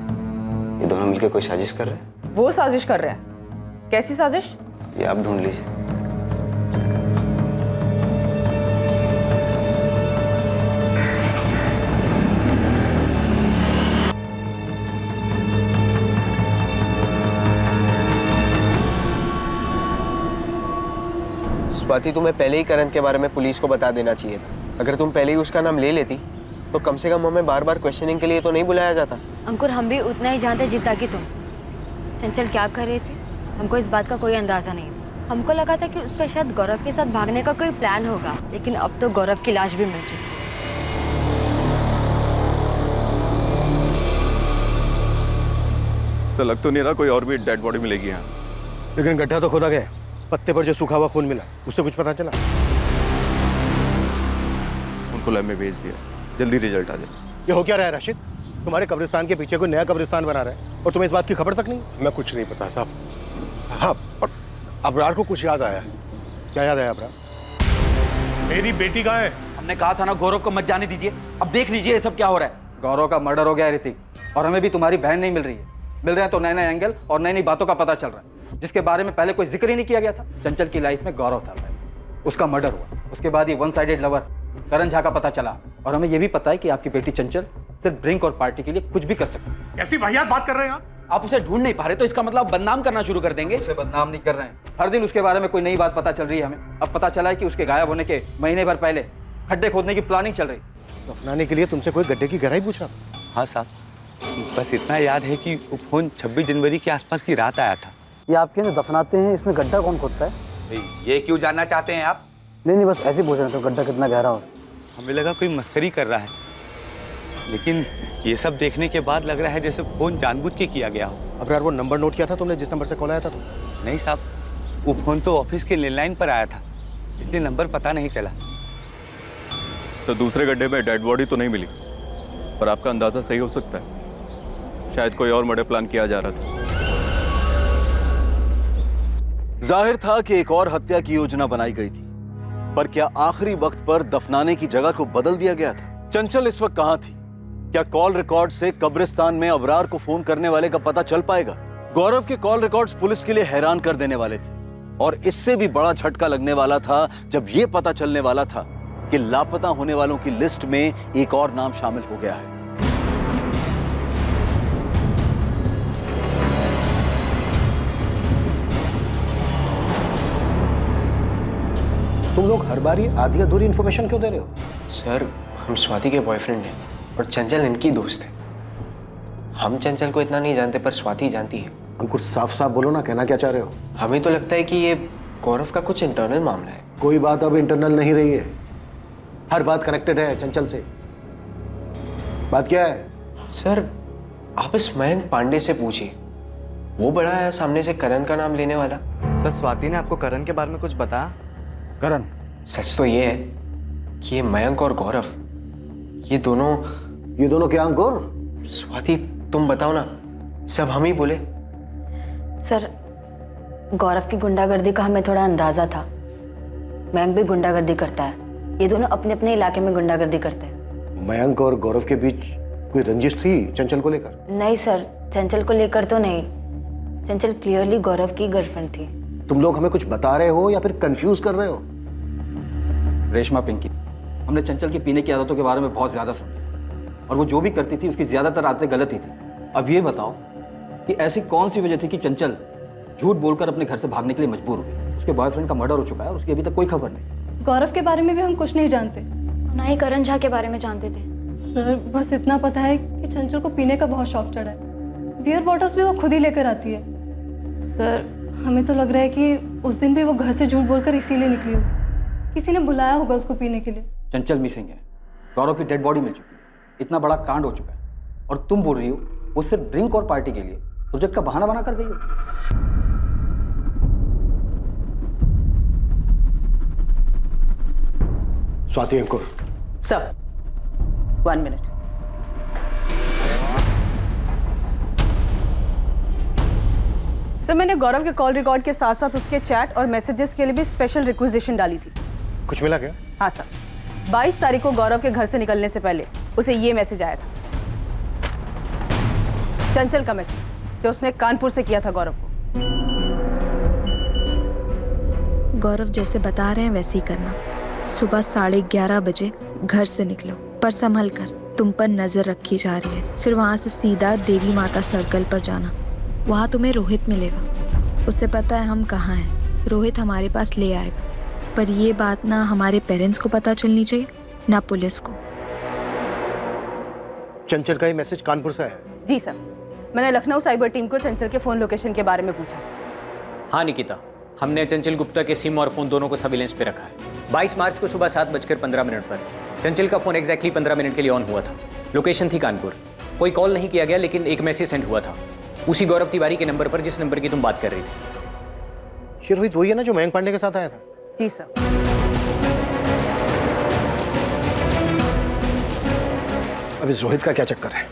S16: ये दोनों मिलकर कोई साजिश कर रहे हैं?
S9: वो साजिश कर रहे हैं? कैसी साजिश?
S16: ये आप ढूंढ लीजिए।
S21: स्वाति, तुम्हें पहले ही करण के बारे में पुलिस को बता देना चाहिए था। अगर तुम पहले ही उसका नाम ले लेती तो कम से कम हमें बार बार क्वेश्चनिंग के लिए तो नहीं बुलाया जाता।
S15: अंकुर, हम भी उतना ही जानते जितना कि तुम। चंचल क्या कर रही थी हमको इस बात का कोई अंदाजा नहीं था। हमको लगा था कि उसका शायद गौरव के साथ भागने का कोई प्लान होगा, लेकिन अब तो गौरव की लाश भी मिल चुकी है।
S11: ऐसा लग तो नहीं रहा कोई और भी डेड बॉडी मिलेगी यहाँ।
S10: लेकिन गड्ढा तो खोदा गया, पत्ते पर जो सूखा हुआ खून मिला उससे कुछ पता चला?
S11: उनको लैब में भेज दिया, जल्दी रिजल्ट आ जाए।
S10: ये हो क्या रहा है राशिद? तुम्हारे कब्रिस्तान के पीछे कोई नया कब्रिस्तान बना रहा है और तुम्हें इस बात की खबर तक नहीं?
S7: मैं कुछ नहीं पता साहब। हाँ, और अबरार को कुछ याद आया।
S10: क्या याद आया अबरार?
S7: मेरी बेटी कहाँ है?
S6: हमने कहा था ना गौरव को मत जाने दीजिए। अब देख लीजिए ये सब क्या हो रहा है।
S3: गौरव का मर्डर हो गया है ऋतिक, और हमें भी तुम्हारी बहन नहीं मिल रही है। मिल रहे हैं तो नए नए एंगल और नई नई बातों का पता चल रहा है, जिसके बारे में पहले कोई जिक्र ही नहीं किया गया था। चंचल की लाइफ में गौरव था, उसका मर्डर हुआ, उसके बाद ये वन साइडेड लवर करण झा का पता चला, और हमें ये भी पता है कि आपकी बेटी चंचल सिर्फ ड्रिंक और पार्टी के लिए कुछ भी कर सकती है।
S7: ऐसी वाहियात बात कर रहे हैं
S6: आप उसे ढूंढ नहीं पा रहे तो इसका मतलब आप बदनाम करना शुरू कर देंगे।
S3: उसे बदनाम नहीं कर रहे हैं, हर दिन उसके बारे में कोई नई बात पता चल रही है हमें। अब पता चला है कि उसके गायब होने के महीने भर पहले खड्डे खोदने की प्लानिंग चल रही।
S10: दफनाने के लिए तुमसे कोई गड्ढे की गहराई पूछ रहा?
S14: हाँ साहब, बस इतना याद है कि वो फोन 26 जनवरी के आसपास की रात आया था।
S3: ये आपके यहाँ दफनाते हैं, इसमें गड्ढा कौन खोदता है?
S14: ये क्यों जानना चाहते हैं आप?
S3: नहीं, बस ऐसे पूछ रहे थे गड्ढा कितना गहरा हो।
S14: हमें लगा कोई मस्करी कर रहा है, लेकिन ये सब देखने के बाद लग रहा है जैसे फोन जानबूझ के किया गया हो।
S10: अब यार वो नंबर नोट किया था तुमने जिस नंबर से कॉल आया था?
S14: नहीं साहब, वो फोन तो ऑफिस के लैंडलाइन पर आया था, इसलिए नंबर पता नहीं चला।
S11: तो दूसरे गड्ढे में डेड बॉडी तो नहीं मिली, पर आपका अंदाजा सही हो सकता है। शायद कोई और मर्डर प्लान किया जा रहा था।
S8: जाहिर था कि एक और हत्या की योजना बनाई गई थी, पर क्या आखिरी वक्त पर दफनाने की जगह को बदल दिया गया था? चंचल इस वक्त कहां थी? क्या कॉल रिकॉर्ड से कब्रिस्तान में अबरार को फोन करने वाले का पता चल पाएगा? गौरव के कॉल रिकॉर्ड्स पुलिस के लिए हैरान कर देने वाले थे, और इससे भी बड़ा झटका लगने वाला था जब यह पता चलने वाला था कि लापता होने वालों की लिस्ट में एक और नाम शामिल हो गया है।
S10: तुम लोग हर बार ही आधी अधूरी इन्फॉर्मेशन क्यों दे रहे हो?
S1: सर, हम स्वाति के बॉयफ्रेंड हैं और चंचल इनकी दोस्त है। हम चंचल को इतना नहीं जानते, पर स्वाति जानती है।
S10: अंकुर, साफ साफ बोलो ना, कहना क्या चाह रहे हो?
S1: हमें तो लगता है कि ये गौरव का कुछ इंटरनल मामला है।
S10: कोई बात अब इंटरनल नहीं रही है, हर बात कनेक्टेड है चंचल से। बात क्या है?
S1: सर, आप इस मयंक पांडे से पूछिए, वो बड़ा है सामने से करण का नाम लेने वाला।
S17: सर, स्वाति ने आपको करण के बारे में कुछ बताया?
S3: करण?
S1: सच तो ये है कि ये मयंक और गौरव, ये दोनों
S10: क्या अंकुर?
S1: स्वाति, तुम बताओ ना, सब हम ही बोले।
S15: सर, गौरव की गुंडागर्दी का हमें थोड़ा अंदाजा था। मयंक भी गुंडागर्दी करता है, ये दोनों अपने अपने इलाके में गुंडागर्दी करते हैं।
S10: मयंक और गौरव के बीच कोई रंजिश थी चंचल को लेकर?
S15: नहीं सर, चंचल को लेकर तो नहीं। चंचल क्लियरली गौरव की गर्लफ्रेंड थी।
S10: तुम लोग हमें कुछ बता रहे हो या फिर कंफ्यूज कर रहे हो?
S3: रेशमा, पिंकी, हमने चंचल की पीने की आदतों के बारे में बहुत ज्यादा सुना, और वो जो भी करती थी उसकी ज्यादातर आदतें गलत ही थी। अब ये बताओ कि ऐसी कौन सी वजह थी कि चंचल झूठ बोलकर अपने घर से भागने के लिए मजबूर हुई? उसके बॉयफ्रेंड का मर्डर हो चुका है और उसकी अभी तक कोई खबर नहीं।
S4: गौरव के बारे में भी हम कुछ नहीं जानते,
S12: ना ही करण झा के बारे में जानते थे।
S4: सर, बस इतना पता है कि चंचल को पीने का बहुत शौक चढ़ा है। बियर बॉटल्स भी वो खुद ही लेकर आती है। सर, हमें तो लग रहा है कि उस दिन भी वो घर से झूठ बोलकर इसीलिए निकली होगी। किसी ने बुलाया होगा उसको पीने के लिए।
S3: चंचल मिसिंग है, गौरव की डेड बॉडी मिल चुकी है, इतना बड़ा कांड हो चुका है, और तुम बोल रही हो वो सिर्फ ड्रिंक और पार्टी के लिए प्रोजेक्ट का बहाना बना कर गई हो।
S10: Swati Ankur.
S9: Sir 1 minute. Sir मैंने गौरव के कॉल रिकॉर्ड के साथ साथ उसके चैट और मैसेजेस के लिए भी स्पेशल रिक्वेजिशन डाली थी।
S10: कुछ मिला क्या?
S9: हाँ सर, 22 तारीख को गौरव के घर से निकलने से पहले उसे ये मैसेज आया था, चंचल का मैसेज जो उसने कानपुर से किया था गौरव को।
S2: गौरव जैसे बता रहे हैं वैसे ही करना। सुबह 11:30 बजे घर से निकलो, पर संभल कर, तुम पर नजर रखी जा रही है। फिर वहाँ से सीधा देवी माता सर्कल पर जाना, वहाँ तुम्हें रोहित मिलेगा। उसे पता है हम कहाँ हैं, रोहित हमारे पास ले आएगा। पर ये बात ना हमारे पेरेंट्स को पता चलनी चाहिए ना पुलिस को।
S10: चंचल का ये मैसेज कानपुर से आया?
S9: जी सर, मैंने लखनऊ साइबर टीम को चंचल के फ़ोन लोकेशन के बारे में पूछा।
S19: हाँ निकिता, हमने चंचल गुप्ता के सिम और फ़ोन दोनों को सर्विलेंस पे रखा है। 22 मार्च को सुबह 7:15 पर चंचल का फ़ोन एग्जैक्टली 15 मिनट के लिए ऑन हुआ था। लोकेशन थी कानपुर। कोई कॉल नहीं किया गया, लेकिन एक मैसेज सेंड हुआ था उसी गौरव तिवारी के नंबर पर जिस नंबर की तुम बात कर रही थी।
S10: ये रोहित वही है ना जो मयंक पांडे के साथ आया था?
S9: जी सर।
S10: अब इस रोहित का क्या चक्कर है?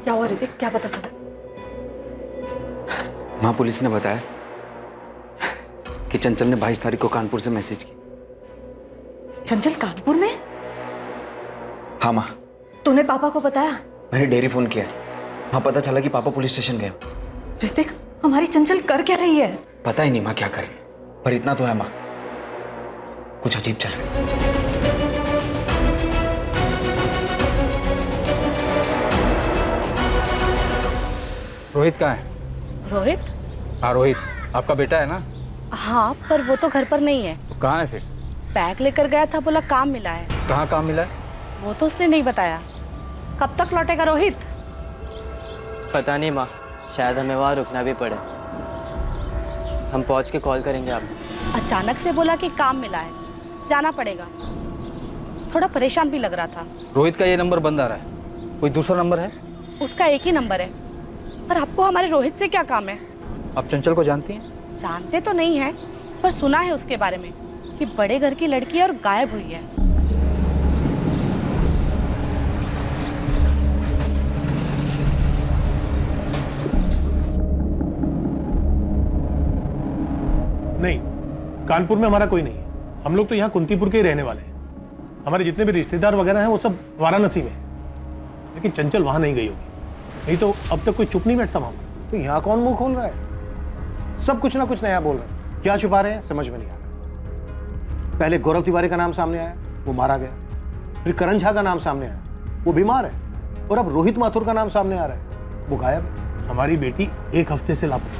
S5: क्या हुआ ऋतिक, क्या पता चला?
S6: माँ, पुलिस ने बताया कि चंचल ने 22 तारीख को कानपुर से मैसेज की।
S5: चंचल कानपुर में?
S6: हाँ माँ,
S5: तूने पापा को बताया?
S6: मैंने डेयरी फोन किया, वहाँ पता चला कि पापा पुलिस स्टेशन गए।
S5: ऋतिक, हमारी चंचल कर क्या रही है?
S6: पता ही नहीं माँ क्या कर रही है, पर इतना तो है माँ, कुछ अजीब चल रहा है।
S3: रोहित कहाँ है?
S20: रोहित?
S3: हाँ रोहित, आपका बेटा है ना?
S20: हाँ, पर वो तो घर पर नहीं है।
S3: तो कहाँ है फिर?
S20: बैग लेकर गया था, बोला काम मिला है।
S3: कहाँ काम मिला है?
S20: वो तो उसने नहीं बताया। कब तक लौटेगा रोहित?
S1: पता नहीं माँ, शायद हमें वहाँ रुकना भी पड़े। हम पहुँच के कॉल करेंगे आपको।
S20: अचानक से बोला कि काम मिला है, जाना पड़ेगा। थोड़ा परेशान भी लग रहा था।
S3: रोहित का ये नंबर बंद आ रहा है, कोई दूसरा नंबर है?
S20: उसका एक ही नंबर है। पर आपको हमारे रोहित से क्या काम है?
S3: आप चंचल को जानती हैं?
S20: जानते तो नहीं है, पर सुना है उसके बारे में कि बड़े घर की लड़की है और गायब हुई है।
S7: नहीं, कानपुर में हमारा कोई नहीं है। हम लोग तो यहाँ कुंतीपुर के ही रहने वाले हैं। हमारे जितने भी रिश्तेदार वगैरह हैं वो सब वाराणसी में हैं। लेकिन चंचल वहां नहीं गई होगी, नहीं तो अब तक कोई चुप नहीं बैठता वहां।
S10: तो यहाँ कौन मुंह खोल रहा है? सब कुछ ना कुछ नया बोल रहे हैं। क्या छुपा रहे हैं समझ में नहीं आ रहा। पहले गौरव तिवारी का नाम सामने आया, वो मारा गया। फिर करण झा का नाम सामने आया, वो बीमार है। और अब रोहित माथुर का नाम सामने आ रहा है, वो गायब है।
S7: हमारी बेटी 1 हफ्ते से लापता,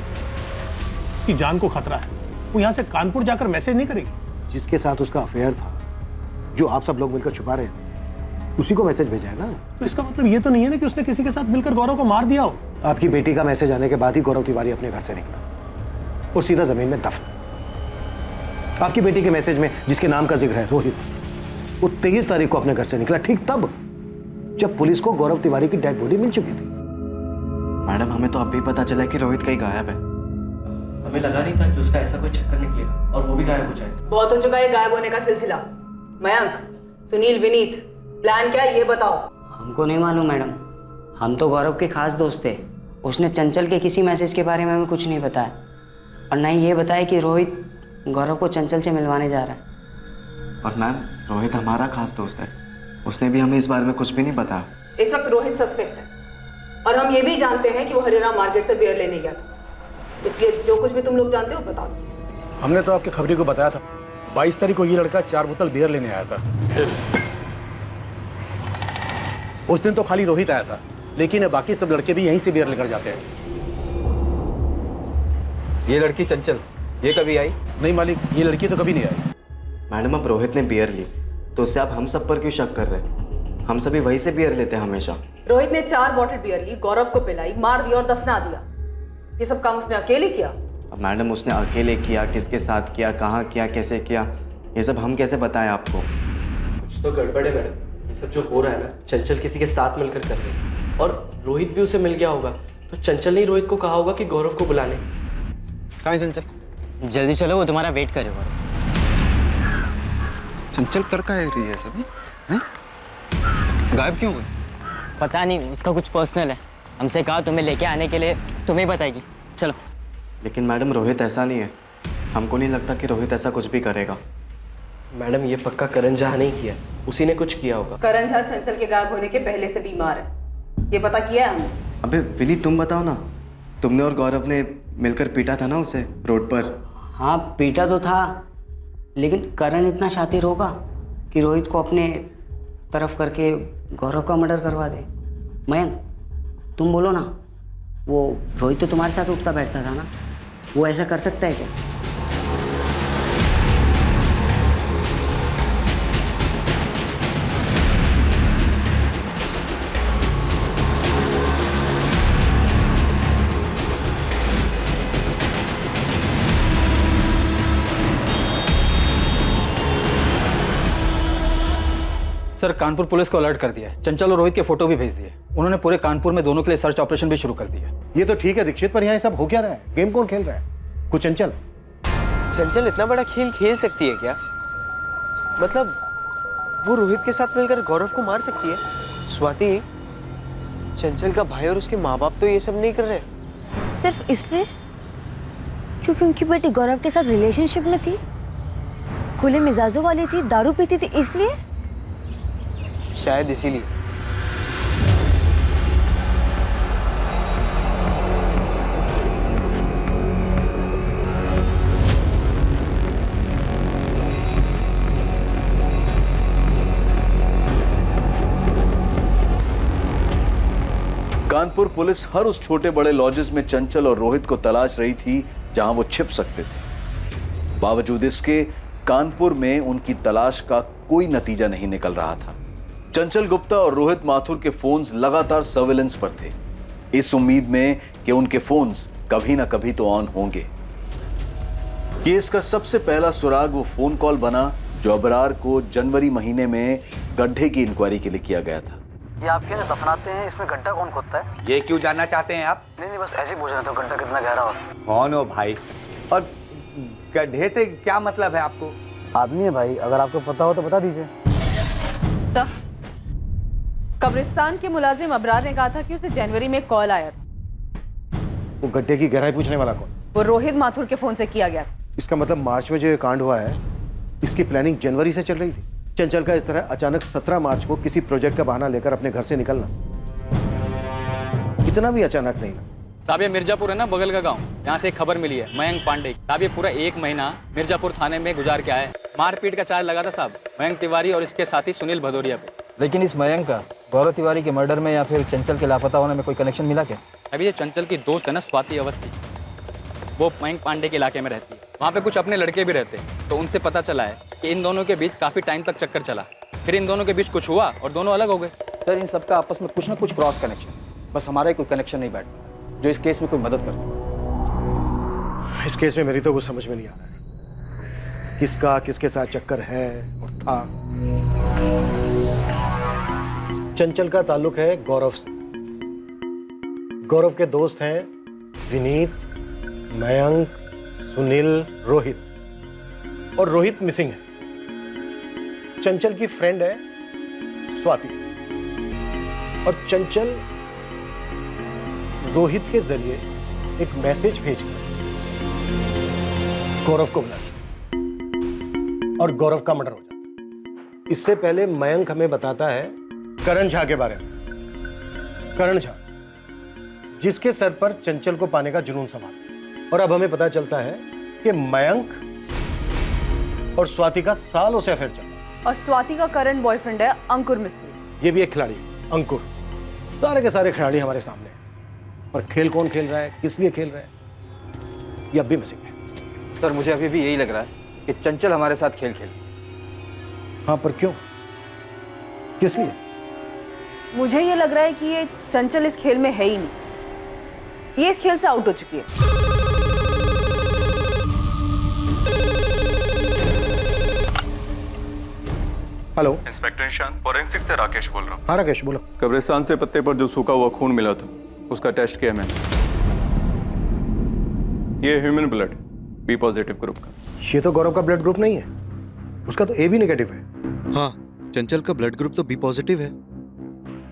S7: उसकी जान को खतरा है। वो यहाँ से कानपुर जाकर मैसेज नहीं करेगी।
S10: जिसके साथ उसका अफेयर था, जो आप सब लोग मिलकर छुपा रहे थे, उसी को मैसेज भेजा है ना।
S7: तो इसका मतलब ये तो नहीं है ना कि उसने किसी के साथ मिलकर गौरव को मार दिया हो।
S10: आपकी बेटी का मैसेज आने के बाद ही गौरव तिवारी अपने घर से निकला और सीधा जमीन में दफन। आपकी बेटी के मैसेज में जिसके नाम का जिक्र है रोहित, वो 23 तारीख को अपने घर से निकला, ठीक तब जब पुलिस को गौरव तिवारी की डेड बॉडी मिल चुकी थी।
S17: मैडम, हमें तो अब भी पता चला कि रोहित कहीं गायब है।
S18: हमें लगा नहीं था कि उसका ऐसा कोई चक्कर निकलेगा और वो भी गायब हो जाए।
S9: बहुत हो चुका है गायब होने का सिलसिला। मयंक, सुनील, विनीत, प्लान क्या है ये बताओ।
S20: हमको नहीं मालूम मैडम, हम तो गौरव के खास दोस्त थे। उसने चंचल के किसी मैसेज के बारे में हमें कुछ नहीं बताया, और ना ही ये बताया कि रोहित गौरव को चंचल से मिलवाने जा रहा है।
S17: और मैम, रोहित हमारा खास दोस्त है, उसने भी हमें इस बारे में कुछ भी नहीं बताया।
S9: इस वक्त रोहित सस्पेक्ट है, और हम ये भी जानते हैं कि वो हरिराम मार्केट से बियर लेने गया था। इसलिए जो कुछ भी तुम लोग जानते हो बताओ।
S3: हमने तो आपके खबरी को बताया था, 22 तारीख को ये लड़का 4 बोतल बियर लेने आया था। उस दिन तो खाली रोहित आया था, लेकिन बाकी सब लड़के भी यहीं से बियर लेकर जाते हैं।
S18: ये लड़की चंचल, ये कभी आई?
S3: नहीं मालिक, ये लड़की तो कभी नहीं आई।
S17: मैडम, अब रोहित ने बियर ली तो उससे आप हम सब पर क्यों शक कर रहे हैं? हम सभी वहीं से बियर लेते हैं हमेशा।
S9: रोहित ने 4 बॉटल बियर ली, गौरव को पिलाई, मार दिया और दफना दिया। ये सब काम उसने अकेले किया?
S17: अब मैडम उसने अकेले किया, किसके साथ किया, कहाँ किया, कैसे किया, ये सब हम कैसे बताएं आपको?
S13: कुछ तो गड़बड़ है मैडम। ये सब जो हो रहा है ना, चंचल किसी के साथ मिलकर कर रहे हैं और रोहित भी उसे मिल गया होगा, तो चंचल ने रोहित को कहा होगा कि गौरव को बुलाने।
S16: कहाँ है चंचल?
S1: जल्दी चलो, वो तुम्हारा वेट करेगा।
S16: चंचल कर का है रही है सभी? गायब क्यों हुई?
S1: पता नहीं, उसका कुछ पर्सनल है। हमसे कहा तुम्हें लेके आने के लिए, तुम्हें बताएगी। चलो।
S17: लेकिन मैडम रोहित ऐसा नहीं है, हमको नहीं लगता कि रोहित ऐसा कुछ भी करेगा।
S13: मैडम ये पक्का करण झा नहीं किया, उसी ने कुछ किया होगा।
S9: करण झा चंचल के गायब होने के पहले से बीमार है, ये पता किया है हमने।
S17: अबे विनी तुम बताओ ना, तुमने और गौरव ने मिलकर पीटा था ना उसे रोड पर?
S20: हाँ पीटा तो था, लेकिन करण इतना शातिर होगा कि रोहित को अपने तरफ करके गौरव का मर्डर करवा दे? मयंक तुम बोलो ना, वो रोहित तो तुम्हारे साथ उठता बैठता था ना, वो ऐसा कर सकता है क्या?
S3: सर कानपुर पुलिस को अलर्ट कर दिया है। चंचल और रोहित के फोटो भी भेज दिए। उन्होंने पूरे कानपुर में दोनों के लिए सर्च ऑपरेशन भी शुरू कर दिया।
S10: ये तो ठीक है दीक्षित, पर यहाँ सब हो क्या रहा है? गेम कौन खेल रहा है? कुछ चंचल?
S21: चंचल इतना बड़ा खेल खेल सकती है क्या? मतलब वो रोहित के साथ मिलकर गौरव को मार सकती है? स्वाति, चंचल का भाई और उसके माँ बाप तो ये सब नहीं कर रहे।
S15: सिर्फ इसलिए क्योंकि उनकी बेटी गौरव के साथ रिलेशनशिप में थी, खुले मिजाजों वाली थी, दारू पीती थी, इसलिए?
S21: शायद इसीलिए।
S8: कानपुर पुलिस हर उस छोटे बड़े लॉजेस में चंचल और रोहित को तलाश रही थी जहां वो छिप सकते थे। बावजूद इसके कानपुर में उनकी तलाश का कोई नतीजा नहीं निकल रहा था। चंचल गुप्ता और रोहित माथुर के फोन्स लगातार सर्विलेंस पर थे, इस उम्मीद में कि उनके फोन्स कभी ना कभी तो ऑन होंगे। केस का सबसे पहला सुराग वो फोन कॉल बना जो अबरार को जनवरी महीने में गड्ढे की इंक्वायरी के लिए किया गया था।
S22: ये आप क्या दफनाते हैं, इसमें गड्ढा कौन खोदता है?
S14: ये क्यों जानना चाहते हैं आप?
S22: नहीं बस ऐसे ही पूछ रहे थे, गड्ढा कितना गहरा हो?
S14: कौन हो भाई, और गड्ढे से क्या मतलब है आपको?
S3: आदमी है भाई, अगर आपको पता हो तो बता दीजिए।
S9: कब्रिस्तान के मुलाजिम अबरार ने कहा था कि उसे जनवरी में कॉल आया था।
S10: वो गड्ढे की गहराई पूछने वाला कौन?
S9: वो रोहित माथुर के फोन से किया गया था।
S10: इसका मतलब मार्च में जो ये कांड हुआ है, इसकी प्लानिंग जनवरी से चल रही थी। चंचल का इस तरह अचानक 17 मार्च को किसी प्रोजेक्ट का बहाना लेकर अपने घर से निकलना इतना भी अचानक नहीं ना।
S18: साहब ये मिर्जापुर है ना, बगल का गांव, यहाँ से एक खबर मिली है मयंक पांडे। साहब ये पूरा 1 महीना मिर्जापुर थाने में गुजार के आया है। मारपीट का चार्ज लगा था साहब मयंक तिवारी और इसके साथी सुनील भदौरिया पे।
S3: लेकिन इस मयंक का गौरव तिवारी के मर्डर में या फिर चंचल के लापता होने में कोई कनेक्शन मिला क्या?
S18: अभी ये चंचल की दोस्त है ना स्वाति अवस्थी, वो मयंक पांडे के इलाके में रहती है। वहाँ पे कुछ अपने लड़के भी रहते हैं, तो उनसे पता चला है कि इन दोनों के बीच काफ़ी टाइम तक चक्कर चला, फिर इन दोनों के बीच कुछ हुआ और दोनों अलग हो गए।
S3: सर इन सबका आपस में कुछ ना कुछ क्रॉस कनेक्शन, बस हमारा ही कोई कनेक्शन नहीं बैठा जो इस केस में कोई मदद कर सके।
S10: इस केस में मेरी तो कुछ समझ में नहीं आ रहा है, किसका किसके साथ चक्कर है और था। चंचल का ताल्लुक है गौरव से। गौरव के दोस्त हैं विनीत, मयंक, सुनील, रोहित, और रोहित मिसिंग है। चंचल की फ्रेंड है स्वाति, और चंचल रोहित के जरिए एक मैसेज भेजकर गौरव को बुलाती और गौरव का मर्डर हो जाता। इससे पहले मयंक हमें बताता है करण झा के बारे में। करण झा जिसके सर पर चंचल को पाने का जुनून सवार, और अब हमें पता चलता है कि मयंक और स्वाति का सालों से अफेयर चल रहा है।
S9: और स्वाति का करंट बॉयफ्रेंड है अंकुर मिस्त्री।
S10: ये भी एक खिलाड़ी अंकुर। सारे के सारे खिलाड़ी हमारे सामने हैं, और खेल कौन खेल रहा है, किस लिए खेल रहा है, ये अब भी मिसिंग है।
S3: सर मुझे अभी भी यही लग रहा है कि चंचल हमारे साथ खेल खेल।
S10: हाँ पर क्यों, किस लिए?
S9: मुझे ये लग रहा है कि ये चंचल इस खेल में है ही नहीं, ये इस खेल से आउट हो चुकी है।
S10: हेलो,
S8: इंस्पेक्टर निशांत, फॉरेंसिक से राकेश बोल रहा हूँ।
S10: हाँ राकेश बोलो।
S8: कब्रिस्तान से पत्ते पर जो सूखा हुआ खून मिला था उसका टेस्ट किया मैंने। ये human blood B positive group का।
S10: ये तो गौरव का ब्लड ग्रुप नहीं है, उसका तो ए बी नेगेटिव है।
S11: हाँ, चंचल का ब्लड ग्रुप तो बी पॉजिटिव है,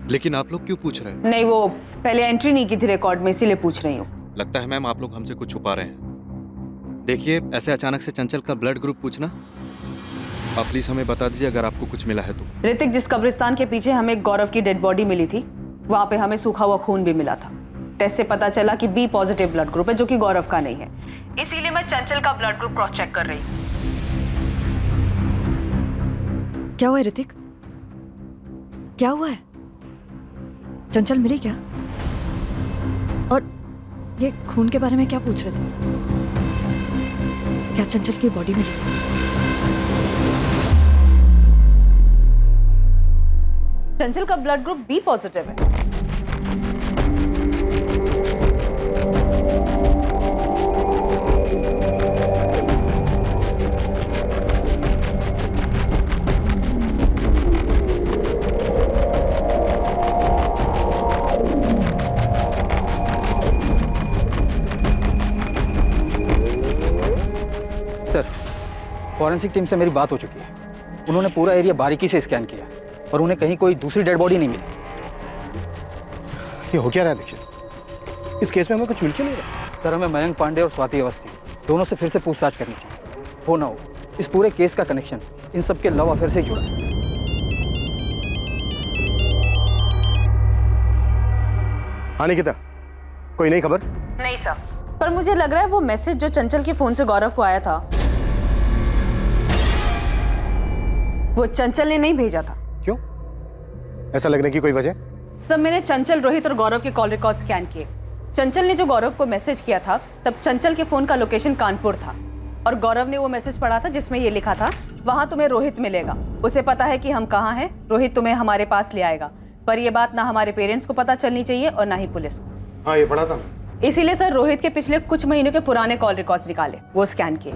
S11: लेकिन आप लोग क्यों पूछ रहे हैं?
S9: नहीं, वो पहले एंट्री नहीं की थी रिकॉर्ड में, इसीलिए पूछ रही हूँ।
S11: लगता है मैम आप लोग हमसे कुछ छुपा रहे हैं। देखिए, ऐसे अचानक से चंचल का ब्लड ग्रुप पूछना, आप प्लीज हमें बता दीजिए अगर आपको कुछ मिला है तो।
S9: ऋतिक, जिस कब्रिस्तान के पीछे हमें गौरव की डेड बॉडी मिली थी, वहां पे हमें सूखा हुआ खून भी मिला था। टेस्ट से पता चला कि बी पॉजिटिव ब्लड ग्रुप है, जो कि गौरव का नहीं है। इसीलिए मैं चंचल का ब्लड ग्रुप क्रॉस चेक कर रही हूँ।
S12: क्या हुआ है ऋतिक? क्या हुआ है? चंचल मिली क्या? और ये खून के बारे में क्या पूछ रहे थे? क्या चंचल की बॉडी मिली?
S9: चंचल का ब्लड ग्रुप बी पॉजिटिव है।
S3: सर, फॉरेंसिक टीम से मेरी बात हो चुकी है। उन्होंने पूरा एरिया बारीकी से स्कैन किया और उन्हें कहीं कोई दूसरी डेड बॉडी नहीं मिली।
S10: ये हो क्या रहा है दीक्षित? इस केस में हमें कुछ मिल क्यों नहीं रहा?
S3: सर, हमें मयंक पांडे और स्वाति अवस्थी दोनों से फिर से पूछताछ करनी चाहिए। हो ना हो, इस पूरे केस का कनेक्शन इन सब के लव अफेयर से जुड़ा है।
S10: हाँ निकिता, कोई नई खबर?
S9: नहीं सर, पर मुझे लग रहा है वो मैसेज जो चंचल के फोन से गौरव को आया था, वो चंचल ने नहीं भेजा था।
S10: क्यों? ऐसा लगने की कोई वजह?
S9: सर, मैंने चंचल, रोहित और गौरव के कॉल रिकॉर्ड स्कैन किए। चंचल ने जो गौरव को मैसेज किया था, तब चंचल के फोन का लोकेशन कानपुर था और गौरव ने वो मैसेज पढ़ा था जिसमें ये लिखा था, वहां तुम्हें रोहित मिलेगा, उसे पता है कि हम कहाँ हैं, रोहित तुम्हें हमारे पास ले आएगा। पर ये बात ना हमारे पेरेंट्स को पता चलनी चाहिए और ना ही पुलिस को।
S10: हाँ, ये पढ़ा था।
S9: इसीलिए सर रोहित के पिछले कुछ महीनों के पुराने कॉल रिकॉर्ड्स निकाले, वो स्कैन किए।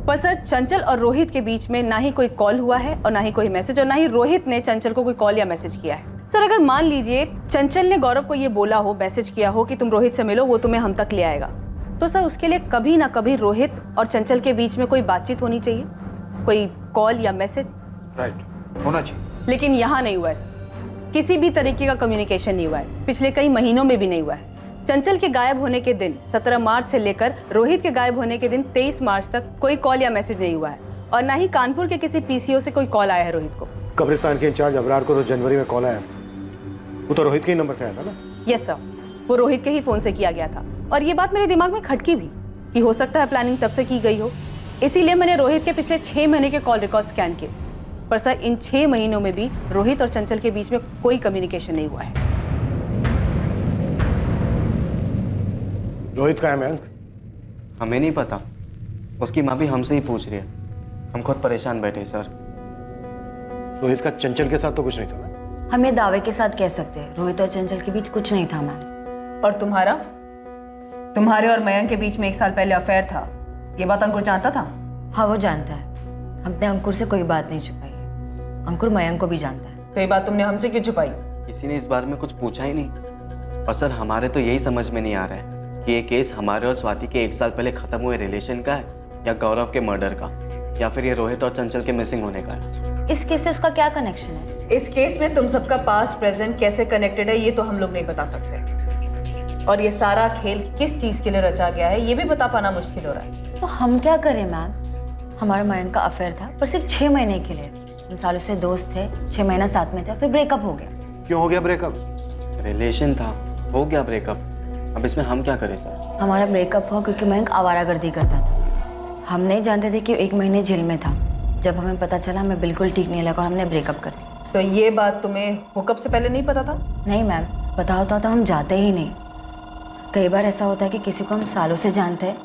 S9: पर सर, चंचल और रोहित के बीच में ना ही कोई कॉल हुआ है और ना ही कोई मैसेज, और ना ही रोहित ने चंचल को कोई कॉल या मैसेज किया है। सर, अगर मान लीजिए चंचल ने गौरव को ये बोला हो, मैसेज किया हो कि तुम रोहित से मिलो, वो तुम्हें हम तक ले आएगा, तो सर उसके लिए कभी ना कभी रोहित और चंचल के बीच में कोई बातचीत होनी चाहिए, कोई कॉल या मैसेज।
S3: राइट, होना चाहिए।
S9: लेकिन यहाँ नहीं हुआ है सर, किसी भी तरीके का कम्युनिकेशन नहीं हुआ है, पिछले कई महीनों में भी नहीं हुआ है। चंचल के गायब होने के दिन 17 मार्च से लेकर रोहित के गायब होने के दिन 23 मार्च तक कोई कॉल या मैसेज नहीं हुआ है, और ना ही कानपुर के किसी पीसीओ से कोई कॉल आया है रोहित को।
S10: कब्रिस्तान के इंचार्ज अबरार को तो जनवरी में कॉल आया, वो तो रोहित के ही नंबर से आया था ना?
S9: यस सर, वो रोहित के ही फोन से किया गया था, और ये बात मेरे दिमाग में खटकी भी कि हो सकता है प्लानिंग तब से की गई हो। इसीलिए मैंने रोहित के पिछले 6 महीने के कॉल रिकॉर्ड स्कैन किए, पर सर इन 6 महीनों में भी रोहित और चंचल के बीच में कोई कम्युनिकेशन नहीं हुआ है।
S10: रोहित का है मयंक?
S17: हमें नहीं पता, उसकी माँ भी हमसे ही पूछ रही है, हम खुद परेशान बैठे सर।
S10: रोहित का चंचल के साथ तो कुछ नहीं था ना?
S15: हम ये दावे के साथ कह सकते हैं रोहित और चंचल के बीच कुछ नहीं था मैम।
S9: और तुम्हारे और मयंक के बीच में 1 साल पहले अफेयर था, ये बात अंकुर जानता था?
S15: हाँ, वो जानता है। हमने अंकुर से कोई बात नहीं छुपाई है, अंकुर मयंक को भी जानता है।
S9: तो ये बात तुमने हमसे क्यों छुपाई?
S17: किसी ने इस बारे में कुछ पूछा ही नहीं, और सर हमारे तो यही समझ में नहीं आ रहा है कि ये केस हमारे और स्वाति के 1 साल पहले खत्म हुए रिलेशन का है, या गौरव के मर्डर का, या फिर ये रोहित और चंचल के मिसिंग होने का है।
S15: इस केस से उसका क्या कनेक्शन है?
S9: इस केस में तुम सबका पास्ट प्रेजेंट कैसे कनेक्टेड है, ये तो हम लोग नहीं बता सकते, और ये सारा खेल किस चीज के लिए रचा गया है, ये भी बता पाना मुश्किल हो रहा है।
S15: तो हम क्या करें मैम? हमारा मयंक का अफेयर था, पर सिर्फ 6 महीने के लिए। हम सालों से दोस्त थे, 6 महीना साथ में थे, फिर ब्रेकअप हो गया।
S10: क्यों हो गया ब्रेकअप?
S17: रिलेशन था, हो गया ब्रेकअप, अब इसमें हम क्या करें सर?
S15: हमारा ब्रेकअप हुआ क्योंकि मयंक आवारागर्दी करता था। हम नहीं जानते थे कि 1 महीने जेल में था। जब हमें पता चला, हमें बिल्कुल ठीक नहीं लगा और हमने ब्रेकअप कर दिया।
S9: तो ये बात तुम्हें हुकअप से पहले नहीं पता था?
S15: नहीं मैम, पता होता तो हम जाते ही नहीं। कई बार ऐसा होता है कि किसी को हम सालों से जानते हैं,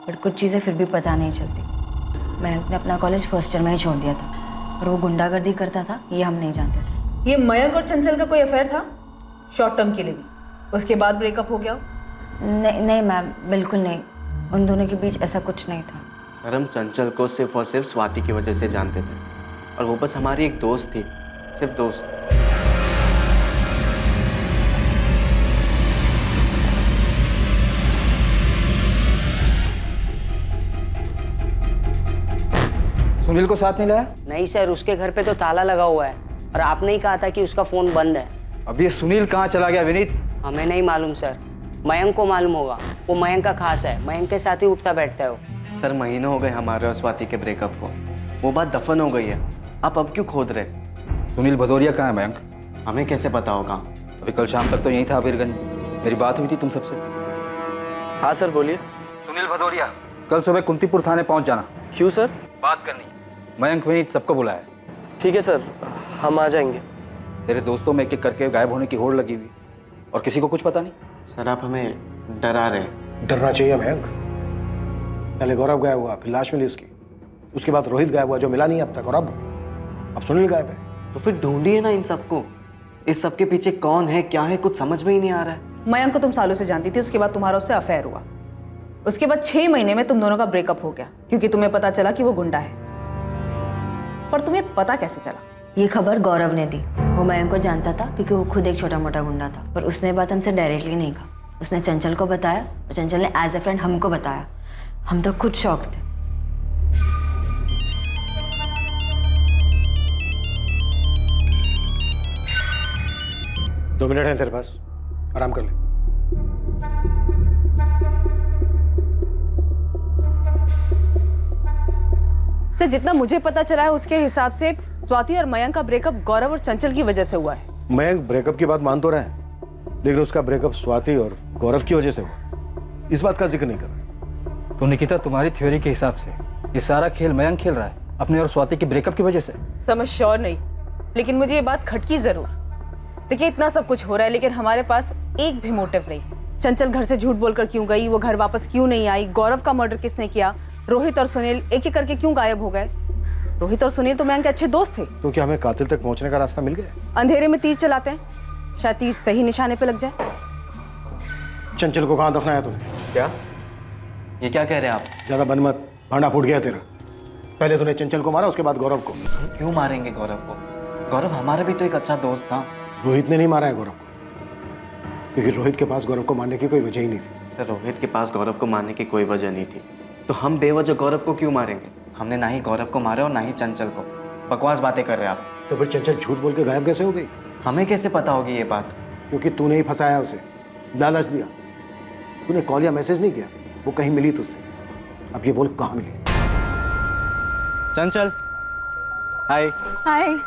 S15: बट कुछ चीज़ें फिर भी पता नहीं चलती। मयंक ने अपना कॉलेज फर्स्ट ईयर में ही छोड़ दिया था, और वो गुंडागर्दी करता था, ये हम नहीं जानते थे।
S9: ये मयंक और चंचल का कोई अफेयर था? शॉर्ट टर्म के लिए भी, उसके बाद ब्रेकअप हो गया हो?
S15: नहीं नहीं मैम, बिल्कुल नहीं। उन दोनों के बीच ऐसा कुछ नहीं था।
S17: सर हम चंचल को सिर्फ और सिर्फ स्वाति की वजह से जानते थे, और वो बस हमारी एक दोस्त थी, सिर्फ दोस्त।
S3: सुनील को साथ नहीं लाया?
S20: नहीं सर, उसके घर पे तो ताला लगा हुआ है और आपने ही कहा था कि उसका फोन बंद है।
S3: अब ये सुनील कहाँ चला गया विनीत?
S20: हमें नहीं मालूम सर, मयंक को मालूम होगा। वो मयंक का खास है, मयंक के साथ ही उठता बैठता है वो।
S17: सर महीनों हो गए हमारे और स्वाति के ब्रेकअप को, वो बात दफन हो गई है, आप अब क्यों खोद रहे?
S3: सुनील भदौरिया कहाँ है मयंक?
S17: हमें कैसे पता होगा?
S3: अभी कल शाम तक तो यहीं था अबीरगंज, मेरी बात हुई थी तुम सबसे।
S13: हाँ सर बोलिए।
S3: सुनील भदौरिया, कल सुबह कुंतीपुर थाने पहुंच जाना।
S13: क्यों सर?
S3: बात करनी है। मयंक विनीत सबको बुलाया।
S13: ठीक है सर, हम आ जाएंगे।
S3: तेरे दोस्तों में एक एक करके गायब होने की होड़ लगी हुई और किसी को कुछ पता नहीं।
S17: सर आप हमें डरा रहे हैं।
S10: डरना चाहिए मयंक। पहले गौरव गायब हुआ, फिर लाश मिली उसकी, उसके बाद रोहित गायब हुआ जो मिला नहीं अब तक, और अब सुनील गायब है।
S17: तो फिर ढूंढिए ना इन सबको। इस सब के पीछे कौन है, क्या है, कुछ समझ में ही नहीं आ रहा है।
S9: मयंक को तुम सालों से जानती थी, उसके बाद तुम्हारा उससे अफेयर हुआ। उसके बाद 6 महीने में तुम दोनों का ब्रेकअप हो गया क्योंकि तुम्हें पता चला कि वो गुंडा है। पर तुम्हें पता कैसे चला?
S15: ये खबर गौरव ने दी। वो मयंक को जानता था क्योंकि वो खुद एक छोटा मोटा गुंडा था, पर उसने बात हमसे डायरेक्टली नहीं कहा। उसने चंचल को बताया और चंचल ने एज ए फ्रेंड हमको बताया। हम तो खुद शॉक थे।
S10: दो मिनट है तेरे पास, आराम कर ले।
S9: सर जितना मुझे पता चला है उसके हिसाब से स्वाति और मयंक का ब्रेकअप गौरव और चंचल की वजह से हुआ है।
S10: मयंक ब्रेकअप की बात मान तो रहा है, लेकिन उसका ब्रेकअप स्वाति और गौरव की वजह से हुआ, इस बात का जिक्र नहीं कर रहा।
S3: तो निकिता, तुम्हारी थ्योरी के हिसाब से ये सारा खेल मयंक खेल रहा है अपने और स्वाति के ब्रेकअप की वजह से?
S9: समझ श्योर नहीं, लेकिन मुझे ये बात खटकी जरूर। देखिए इतना सब कुछ हो रहा है लेकिन हमारे पास एक भी मोटिव नहीं। चंचल घर से झूठ बोलकर क्यों गई, वो घर वापस क्यों नहीं आई, गौरव का मर्डर किसने किया, रोहित और सुनील एक एक करके क्यों गायब हो गए। रोहित और सुनील तो मयंक के अच्छे दोस्त थे।
S10: तो क्या हमें कातिल तक पहुंचने का रास्ता मिल गया?
S9: अंधेरे में तीर चलाते हैं, शायद तीर सही निशाने पे लग जाए।
S10: चंचल को कहाँ दफनाया तूने?
S17: क्या ये क्या कह रहे हैं आप?
S10: ज्यादा बन मत, भांडा फूट गया तेरा। पहले तूने चंचल को मारा, उसके बाद गौरव को।
S17: क्यों मारेंगे गौरव को? गौरव हमारा भी तो एक अच्छा दोस्त था।
S10: रोहित ने नहीं मारा है गौरव को, क्योंकि रोहित के पास गौरव को मारने की कोई वजह ही नहीं थी।
S17: सर रोहित के पास गौरव को मारने की कोई वजह नहीं थी, तो हम बेवजह गौरव को क्यों मारेंगे? हमने ना ही गौरव को मारा और ना ही चंचल को। बकवास बातें कर रहे हैं आप।
S10: तो फिर चंचल झूठ बोल के गायब कैसे हो गई?
S17: हमें कैसे पता होगी ये बात?
S10: क्योंकि तूने ही फंसाया उसे, लालच दिया। तूने कॉल या मैसेज नहीं किया, वो कहीं मिली तुझसे। अब ये बोल कहाँ मिली?
S17: चंचल हाय।
S2: हाय।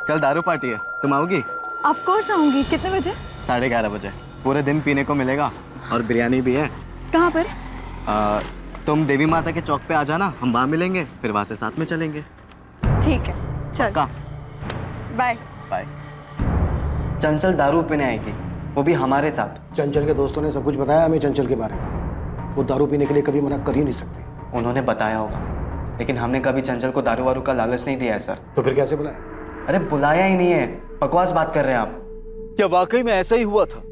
S17: कल दारू पार्टी है, तुम आओगी?
S2: ऑफ कोर्स आऊंगी। कितने बजे?
S17: 11:30 बजे। पूरे दिन पीने को मिलेगा और बिरयानी भी है।
S2: कहाँ पर?
S17: तुम देवी माता के चौक पे आ जाना, हम वहाँ मिलेंगे, फिर वहाँ से साथ में चलेंगे।
S2: ठीक है चल। Bye
S17: bye. चंचल दारू पीने आएगी, वो भी हमारे साथ।
S10: चंचल के दोस्तों ने सब कुछ बताया हमें चंचल के बारे में। वो दारू पीने के लिए कभी मना कर ही नहीं सकते।
S17: उन्होंने बताया होगा, लेकिन हमने कभी चंचल को दारू वारू का लालच नहीं दिया है सर।
S10: तो फिर कैसे बुलाया?
S17: अरे बुलाया ही नहीं है, बकवास बात कर रहे हैं आप।
S8: क्या वाकई में ऐसा ही हुआ था?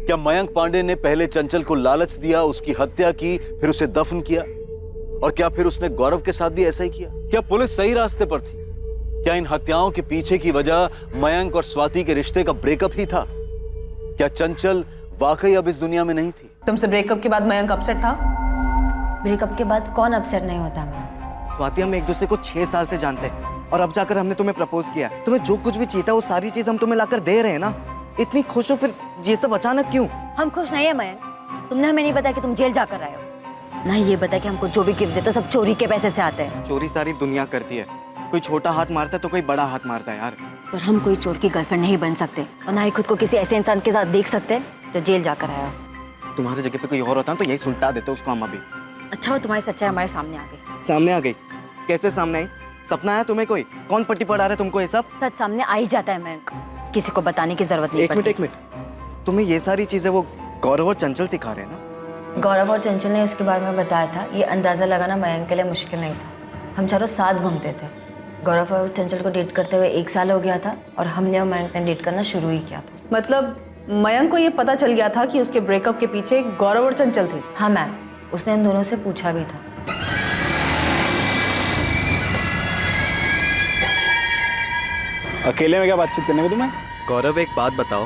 S8: क्या मयंक पांडे ने पहले चंचल को लालच दिया, उसकी हत्या की, फिर उसे दफन किया? और क्या फिर उसने गौरव के साथ भी ऐसा ही किया? क्या पुलिस सही रास्ते पर थी? क्या इन हत्याओं के पीछे की वजह मयंक और स्वाति के रिश्ते का ब्रेकअप ही था? क्या चंचल वाकई अब इस दुनिया में नहीं थी?
S9: तुमसे ब्रेकअप के बाद मयंक अपसेट था?
S15: ब्रेकअप के बाद कौन अपसेट नहीं होता मैं?
S17: स्वाति हम एक दूसरे को 6 साल से जानते हैं और अब जाकर हमने तुम्हें प्रपोज किया। तुम्हें जो कुछ भी चाहिए वो सारी चीज हम तुम्हें लाकर दे रहे हैं ना। इतनी खुश हो, फिर ये सब अचानक क्यों?
S15: हम खुश नहीं है मयंक। तुमने हमें नहीं बताया कि तुम जेल जाकर आए हो, ना ही ये बताया कि हमको जो भी गिफ्ट देते हो सब चोरी के पैसे से आते हैं।
S17: चोरी सारी दुनिया करती है, कोई छोटा हाथ मारता है तो कोई बड़ा हाथ मारता है यार।
S15: पर हम कोई चोर की गर्लफ्रेंड नहीं बन सकते और ना ही खुद को किसी ऐसे इंसान के साथ देख सकते जो जेल जाकर आया हो।
S17: तुम्हारी जगह पे कोई और होता ना तो यही सुलटा देते उसको हम अभी।
S15: अच्छा वो तुम्हारी सच्चाई हमारे सामने आ गई।
S17: सामने आ गई? कैसे सामने आई? सपना आया तुम्हें कोई? कौन पट्टी पढ़ा रहा है तुमको ये सब?
S15: सच सामने आ ही जाता है मयंक, किसी को बताने की जरूरत नहीं पड़ती।
S17: एक मिनट, तुम्हें ये सारी चीजें वो गौरव और चंचल सिखा रहे हैं ना?
S15: गौरव और चंचल ने उसके बारे में बताया था। ये अंदाजा लगाना मयंक के लिए मुश्किल नहीं था। हम चारों साथ घूमते थे। गौरव और चंचल को डेट करते हुए 1 साल हो गया था और हमने और मयंक ने डेट करना शुरू ही किया था।
S9: मतलब मयंक को ये पता चल गया था कि उसके ब्रेकअप के पीछे गौरव और चंचल थे?
S15: हाँ मैम, उसने इन दोनों से पूछा भी था।
S3: अकेले में क्या बातचीत करने में तुम्हें?
S17: गौरव एक बात बताओ,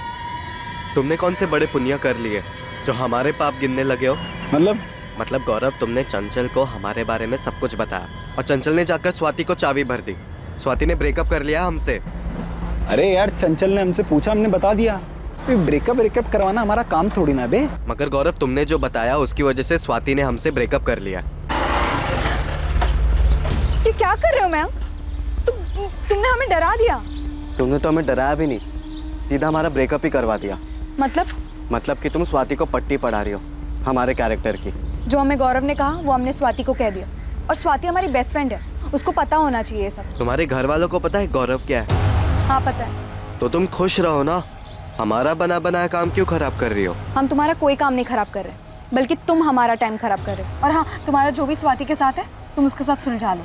S17: तुमने कौन से बड़े पुण्य कर लिए जो हमारे पाप गिनने लगे हो? मतलब गौरव, तुमने चंचल को हमारे बारे में सब कुछ बताया और चंचल ने जाकर स्वाति को चाबी भर दी। स्वाति ने ब्रेकअप कर लिया हमसे।
S3: अरे यार, चंचल ने हमसे पूछा, हमने बता दिया। ब्रेकअप करवाना हमारा काम थोड़ी ना बे।
S17: मगर गौरव, तुमने जो बताया उसकी वजह से स्वाति ने हमसे ब्रेकअप कर लिया।
S2: ये क्या कर रहे हो मैम? तुमने हमें डरा दिया।
S17: तुमने तो हमें डराया भी नहीं, सीधा हमारा ब्रेकअप ही करवा दिया।
S2: मतलब
S17: कि तुम स्वाति को पट्टी पढ़ा रही हो हमारे कैरेक्टर की।
S2: जो हमें गौरव ने कहा वो हमने स्वाति को कह दिया, और स्वाति हमारी बेस्ट फ्रेंड है, उसको पता होना चाहिए ये सब।
S17: तुम्हारे घर वालों को पता है गौरव क्या है?
S2: हाँ पता है।
S17: तो तुम खुश रहो ना, हमारा बना बनाया काम क्यों खराब कर रही हो?
S2: हम तुम्हारा कोई काम नहीं खराब कर रहे, बल्कि तुम हमारा टाइम खराब कर रहे हो। और हाँ, तुम्हारा जो भी स्वाति के साथ है तुम उसके साथ सुलझा लो।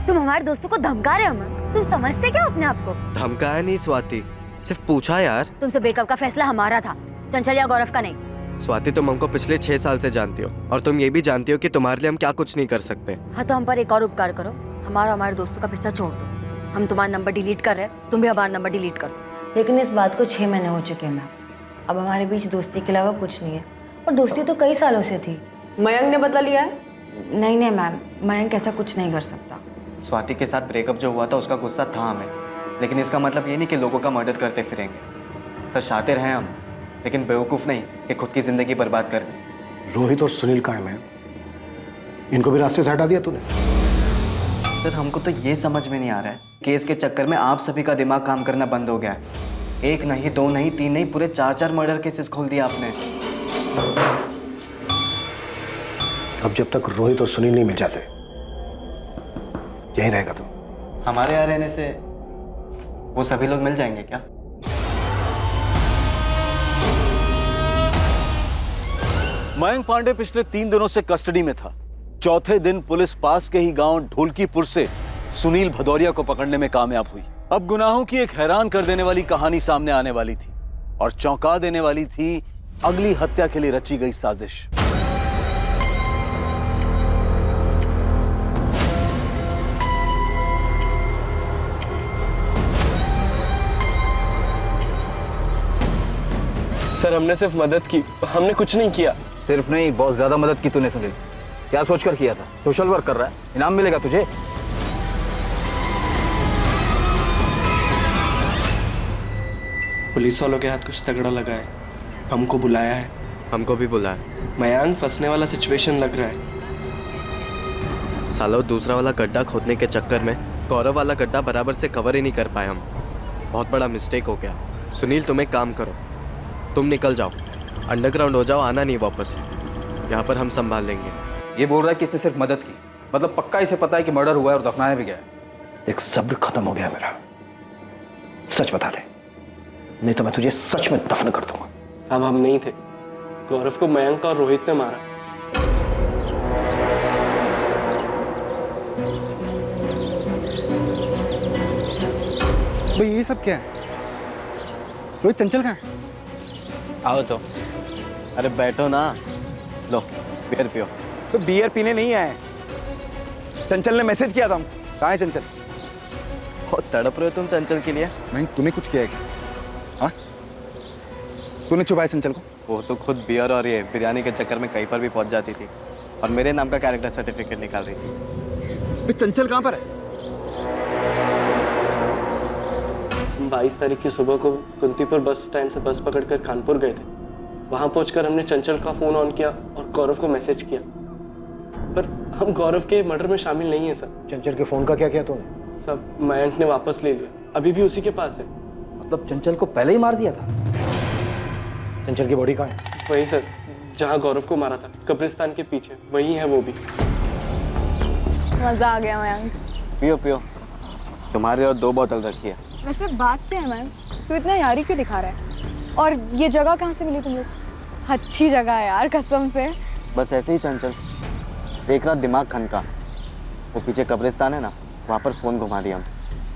S15: तुम हमारे दोस्तों को धमका रहे हो मैम? तुम समझते क्या अपने आप को?
S17: धमकाया नहीं स्वाति, सिर्फ पूछा यार।
S15: तुमसे ब्रेकअप का फैसला हमारा था, चंचल या गौरव का नहीं।
S17: स्वाति, तुम हमको पिछले 6 साल से जानती हो और तुम ये भी जानती हो कि तुम्हारे लिए हम क्या कुछ नहीं कर सकते।
S15: हाँ तो हम पर एक और उपकार करो, हमारे दोस्तों का पीछा छोड़ दो। हम तुम्हारा नंबर डिलीट कर रहे हैं, तुम भी हमारा नंबर डिलीट कर दो। लेकिन इस बात को 6 महीने हो चुके हैं मैम, अब हमारे बीच दोस्ती के अलावा कुछ नहीं है, और दोस्ती तो कई सालों से थी।
S9: मयंक ने बदला लिया है?
S15: नहीं मैम, मयंक ऐसा कुछ नहीं कर सकता।
S17: स्वाति के साथ ब्रेकअप जो हुआ था उसका गुस्सा था हमें, लेकिन इसका मतलब ये नहीं कि लोगों का मर्डर करते फिरेंगे। सर, शातिर हैं हम, लेकिन बेवकूफ़ नहीं कि खुद की जिंदगी बर्बाद कर दी।
S10: रोहित और सुनील कहाँ हैं? इनको भी रास्ते से हटा दिया तूने?
S17: सर, हमको तो ये समझ में नहीं आ रहा है, केस के चक्कर में आप सभी का दिमाग काम करना बंद हो गया है। 1 नहीं, 2 नहीं, 3 नहीं, पूरे 4 मर्डर केसेस खोल दिया आपने।
S10: अब जब तक रोहित और सुनील नहीं मिल जाते यहीं रहेगा तू?
S17: हमारे यहाँ रहने से वो सभी लोग मिल जाएंगे क्या?
S8: मयंक पांडे पिछले 3 दिनों से कस्टडी में था। चौथे दिन पुलिस पास के ही गांव ढोलकीपुर से सुनील भदौरिया को पकड़ने में कामयाब हुई। अब गुनाहों की एक हैरान कर देने वाली कहानी सामने आने वाली थी, और चौंका देने वाली थी अगली हत्या के लिए रची गई साजिश।
S13: सर, हमने सिर्फ मदद की, हमने कुछ नहीं किया।
S3: सिर्फ नहीं, बहुत ज्यादा मदद की तूने सुनील। क्या सोचकर किया था? सोशल वर्क कर रहा है, इनाम मिलेगा तुझे।
S13: पुलिस वालों के हाथ कुछ तगड़ा लगा है, हमको बुलाया है।
S17: हमको भी बुलाया।
S13: मयांक फंसने वाला सिचुएशन लग रहा है।
S17: सालों, दूसरा वाला गड्ढा खोदने के चक्कर में गौरव वाला गड्ढा बराबर से कवर ही नहीं कर पाए हम। बहुत बड़ा मिस्टेक हो गया। सुनील, तुम एक काम करो, तुम निकल जाओ, अंडरग्राउंड हो जाओ, आना नहीं वापस। यहाँ पर हम संभाल लेंगे।
S3: ये बोल रहा है कि इसने सिर्फ मदद की, मतलब पक्का इसे पता है कि मर्डर हुआ है और दफनाया भी गया है।
S10: देख, सब्र खत्म हो गया मेरा। सच बता दे, नहीं तो मैं तुझे सच में दफन कर दूंगा।
S13: साहब, हम नहीं थे, गौरव को मयंक और रोहित ने मारा।
S3: भाई ये सब क्या है? रोहित, चंचल कहाँ है?
S17: आओ तो। अरे बैठो ना, लो बियर पियो।
S3: तो बियर पीने नहीं आए, चंचल ने मैसेज किया था हम। कहाँ है चंचल?
S17: बहुत तड़प रहे हो तुम चंचल के लिए।
S3: नहीं, तूने कुछ किया है क्या? हाँ, तूने छुपाया चंचल को?
S17: वो तो खुद बियर और ये बिरयानी के चक्कर में कहीं पर भी पहुंच जाती थी, और मेरे नाम का कैरेक्टर सर्टिफिकेट निकाल रही थी।
S3: चंचल कहाँ पर है?
S13: 22 तारीख की सुबह को कुंतीपुर बस स्टैंड से बस पकड़कर कानपुर गए थे। वहां पहुंचकर हमने चंचल का फोन ऑन किया और गौरव को मैसेज किया, पर हम गौरव के मर्डर में शामिल नहीं है सर।
S10: चंचल के फोन का क्या किया तूने?
S13: सब मयंक ने वापस ले लिया, अभी भी उसी के पास है।
S10: मतलब चंचल को पहले ही मार दिया था? चंचल की बॉडी कहाँ है?
S13: वही सर, जहाँ गौरव को मारा था, कब्रिस्तान के पीछे, वही है वो भी।
S2: मजा आ गया मयंक।
S17: पियो पियो, तुम्हारे और 2 बोतल रखी है।
S2: वैसे बात क्या है मैम, तू इतना यारी क्यों दिखा रहा है? और ये जगह कहाँ से मिली तुम लोग? अच्छी जगह है यार, कसम से।
S17: बस ऐसे ही चंचल, देख रहा दिमाग खनका। वो पीछे कब्रिस्तान है ना, वहाँ पर फोन घुमा दिया हम।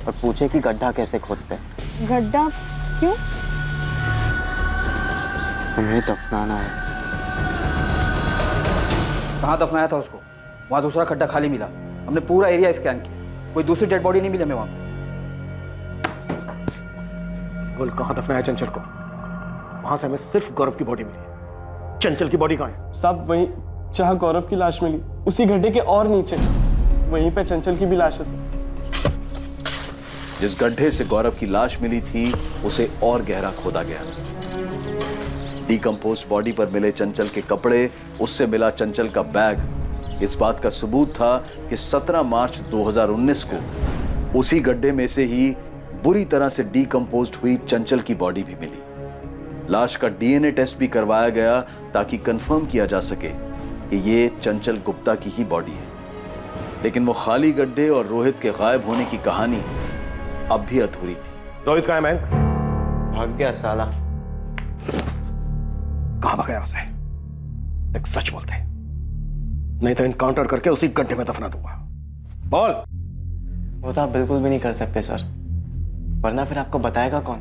S17: और पूछे कि गड्ढा कैसे खोदते हैं।
S2: गड्ढा क्यों?
S17: उन्हें दफनाना है।
S3: कहाँ दफनाया था उसको? वहाँ दूसरा खड्डा खाली मिला। हमने पूरा एरिया स्कैन किया, कोई दूसरी डेड बॉडी नहीं मिली हमें वहाँ पे।
S10: बोल कहाँ दफनाया चंचल को? वहां से हमें सिर्फ गौरव की बॉडी मिली है। चंचल की बॉडी कहाँ है?
S13: साहब वहीं जहाँ गौरव की लाश मिली, उसी गड्ढे के और नीचे, वहीं पे चंचल की भी लाश है सर।
S8: जिस गड्ढे से गौरव की लाश मिली थी उसे और गहरा खोदा गया। डिकम्पोज बॉडी पर मिले चंचल के कपड़े, उससे मिला चंचल का बैग इस बात का सबूत था कि 17 मार्च 2019 को उसी गड्ढे में से ही बुरी तरह से डिकम्पोज्ड हुई चंचल की बॉडी भी मिली। लाश का डीएनए टेस्ट भी करवाया गया ताकि कंफर्म किया जा सके कि ये चंचल गुप्ता की ही बॉडी है। लेकिन वो खाली गड्ढे और रोहित के गायब होने की कहानी अब भी अधूरी थी।
S10: रोहित कहाँ है मैंक?
S17: भाग गया साला।
S10: कहाँ भागा उसे? एक सच बोलते, नहीं तो इनकाउंटर करके उसी गड्ढे में दफना दूंगा। बोल।
S17: वो तो आप बिल्कुल भी नहीं कर सकते सर, वरना फिर आपको बताएगा कौन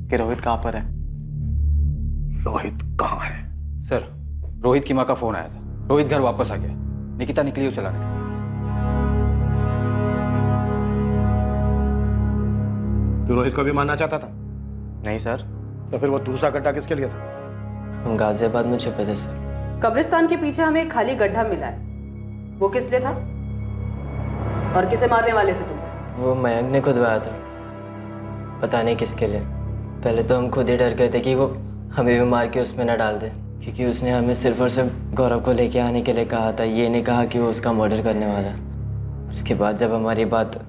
S17: कि रोहित कहाँ पर है।
S10: रोहित कहाँ है?
S3: सर, रोहित की माँ का फोन आया था, रोहित घर वापस आ गया। निकिता निकली उसे लाने।
S10: तू रोहित को भी मारना चाहता था?
S17: नहीं सर।
S10: तो फिर वो दूसरा गड्ढा किसके लिए था?
S1: हम गाजियाबाद में छुपे थे सर।
S9: कब्रिस्तान के पीछे हमें एक खाली गड्ढा मिला है, वो किस लिए था और किसे मारने वाले थे तुम?
S1: वो मयंक ने खुदवाया था, पता नहीं किसके लिए। पहले तो हम खुद ही डर गए थे कि वो हमें भी मार के उसमें न डाल दे, क्योंकि उसने हमें सिर्फ और सिर्फ गौरव को लेके आने के लिए कहा था, ये नहीं कहा कि वो उसका मर्डर करने वाला है। उसके बाद जब हमारी बात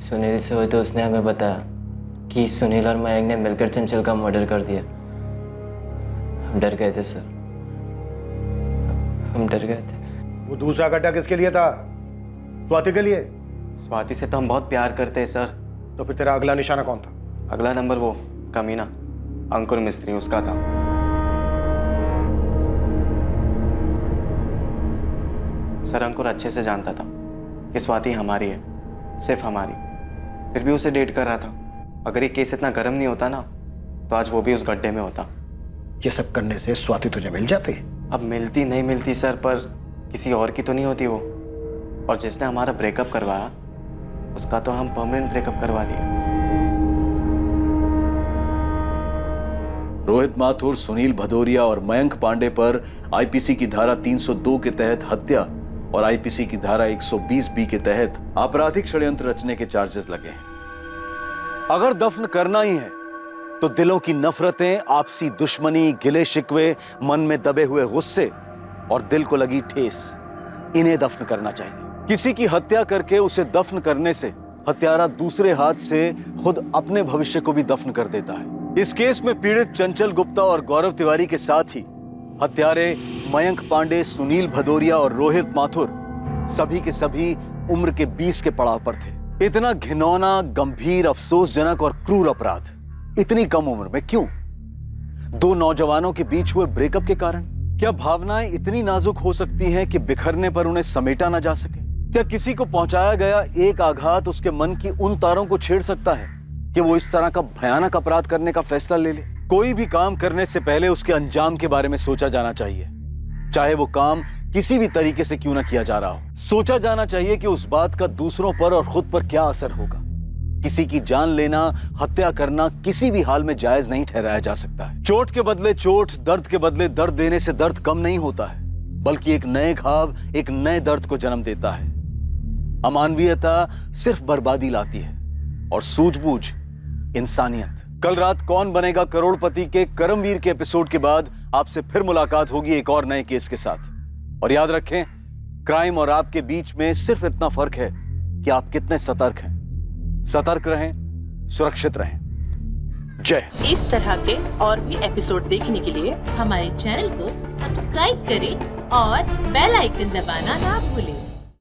S1: सुनील से हुई तो उसने हमें बताया कि सुनील और मयंक ने मिलकर चंचल का मर्डर कर दिया। हम डर गए थे सर, हम डर गए थे।
S10: वो दूसरा गड्ढा किसके लिए था? स्वाति के लिए?
S17: स्वाति से तो हम बहुत प्यार करते हैं सर।
S10: तो फिर तेरा अगला निशाना कौन था?
S17: अगला नंबर वो कमीना अंकुर मिस्त्री, उसका था। सर अंकुर अच्छे से जानता था कि स्वाति हमारी है, सिर्फ हमारी, फिर भी उसे डेट कर रहा था। अगर ये केस इतना गर्म नहीं होता ना तो आज वो भी उस गड्ढे में होता।
S10: ये सब करने से स्वाति तुझे मिल जाती?
S17: अब मिलती नहीं मिलती सर, पर किसी और की तो नहीं होती वो। और जिसने हमारा ब्रेकअप करवाया उसका तो हम परमानेंट ब्रेकअप करवा दिया।
S8: रोहित माथुर, सुनील भदौरिया और मयंक पांडे पर आईपीसी की धारा 302 के तहत हत्या और आईपीसी की धारा 120 के तहत आपराधिक षड्यंत्र रचने के चार्जेस लगे हैं। अगर दफन करना ही है तो दिलों की नफरतें, आपसी दुश्मनी, गिले शिकवे, मन में दबे हुए गुस्से और दिल को लगी ठेस, इन्हें दफन करना चाहिए। किसी की हत्या करके उसे दफन करने से हत्यारा दूसरे हाथ से खुद अपने भविष्य को भी दफन कर देता है। इस केस में पीड़ित चंचल गुप्ता और गौरव तिवारी के साथ ही हत्यारे मयंक पांडे, सुनील भदौरिया और रोहित माथुर सभी के सभी उम्र के 20 के पड़ाव पर थे। इतना घिनौना, गंभीर, अफसोसजनक और क्रूर अपराध इतनी कम उम्र में क्यों? दो नौजवानों के बीच हुए ब्रेकअप के कारण? क्या भावनाएं इतनी नाजुक हो सकती हैं कि बिखरने पर उन्हें समेटा ना जा सके? क्या किसी को पहुंचाया गया एक आघात उसके मन की उन तारों को छेड़ सकता है कि वो इस तरह का भयानक अपराध करने का फैसला ले ले? कोई भी काम करने से पहले उसके अंजाम के बारे में सोचा जाना चाहिए, चाहे वो काम किसी भी तरीके से क्यों ना किया जा रहा हो। सोचा जाना चाहिए कि उस बात का दूसरों पर और खुद पर क्या असर होगा। किसी की जान लेना, हत्या करना किसी भी हाल में जायज नहीं ठहराया जा सकता है। चोट के बदले चोट, दर्द के बदले दर्द देने से दर्द कम नहीं होता है, बल्कि एक नए घाव एक नए दर्द को जन्म देता है। अमानवीयता सिर्फ बर्बादी लाती है और सूझबूझ इंसानियत। कल रात कौन बनेगा करोड़पति के करमवीर के एपिसोड के बाद आपसे फिर मुलाकात होगी एक और नए केस के साथ। और याद रखें, क्राइम और आपके बीच में सिर्फ इतना फर्क है कि आप कितने सतर्क हैं। सतर्क रहें, सुरक्षित रहें। जय।
S4: इस तरह के और भी एपिसोड देखने के लिए हमारे चैनल को सब्सक्राइब करें और बेल आइकन दबाना ना भूलें।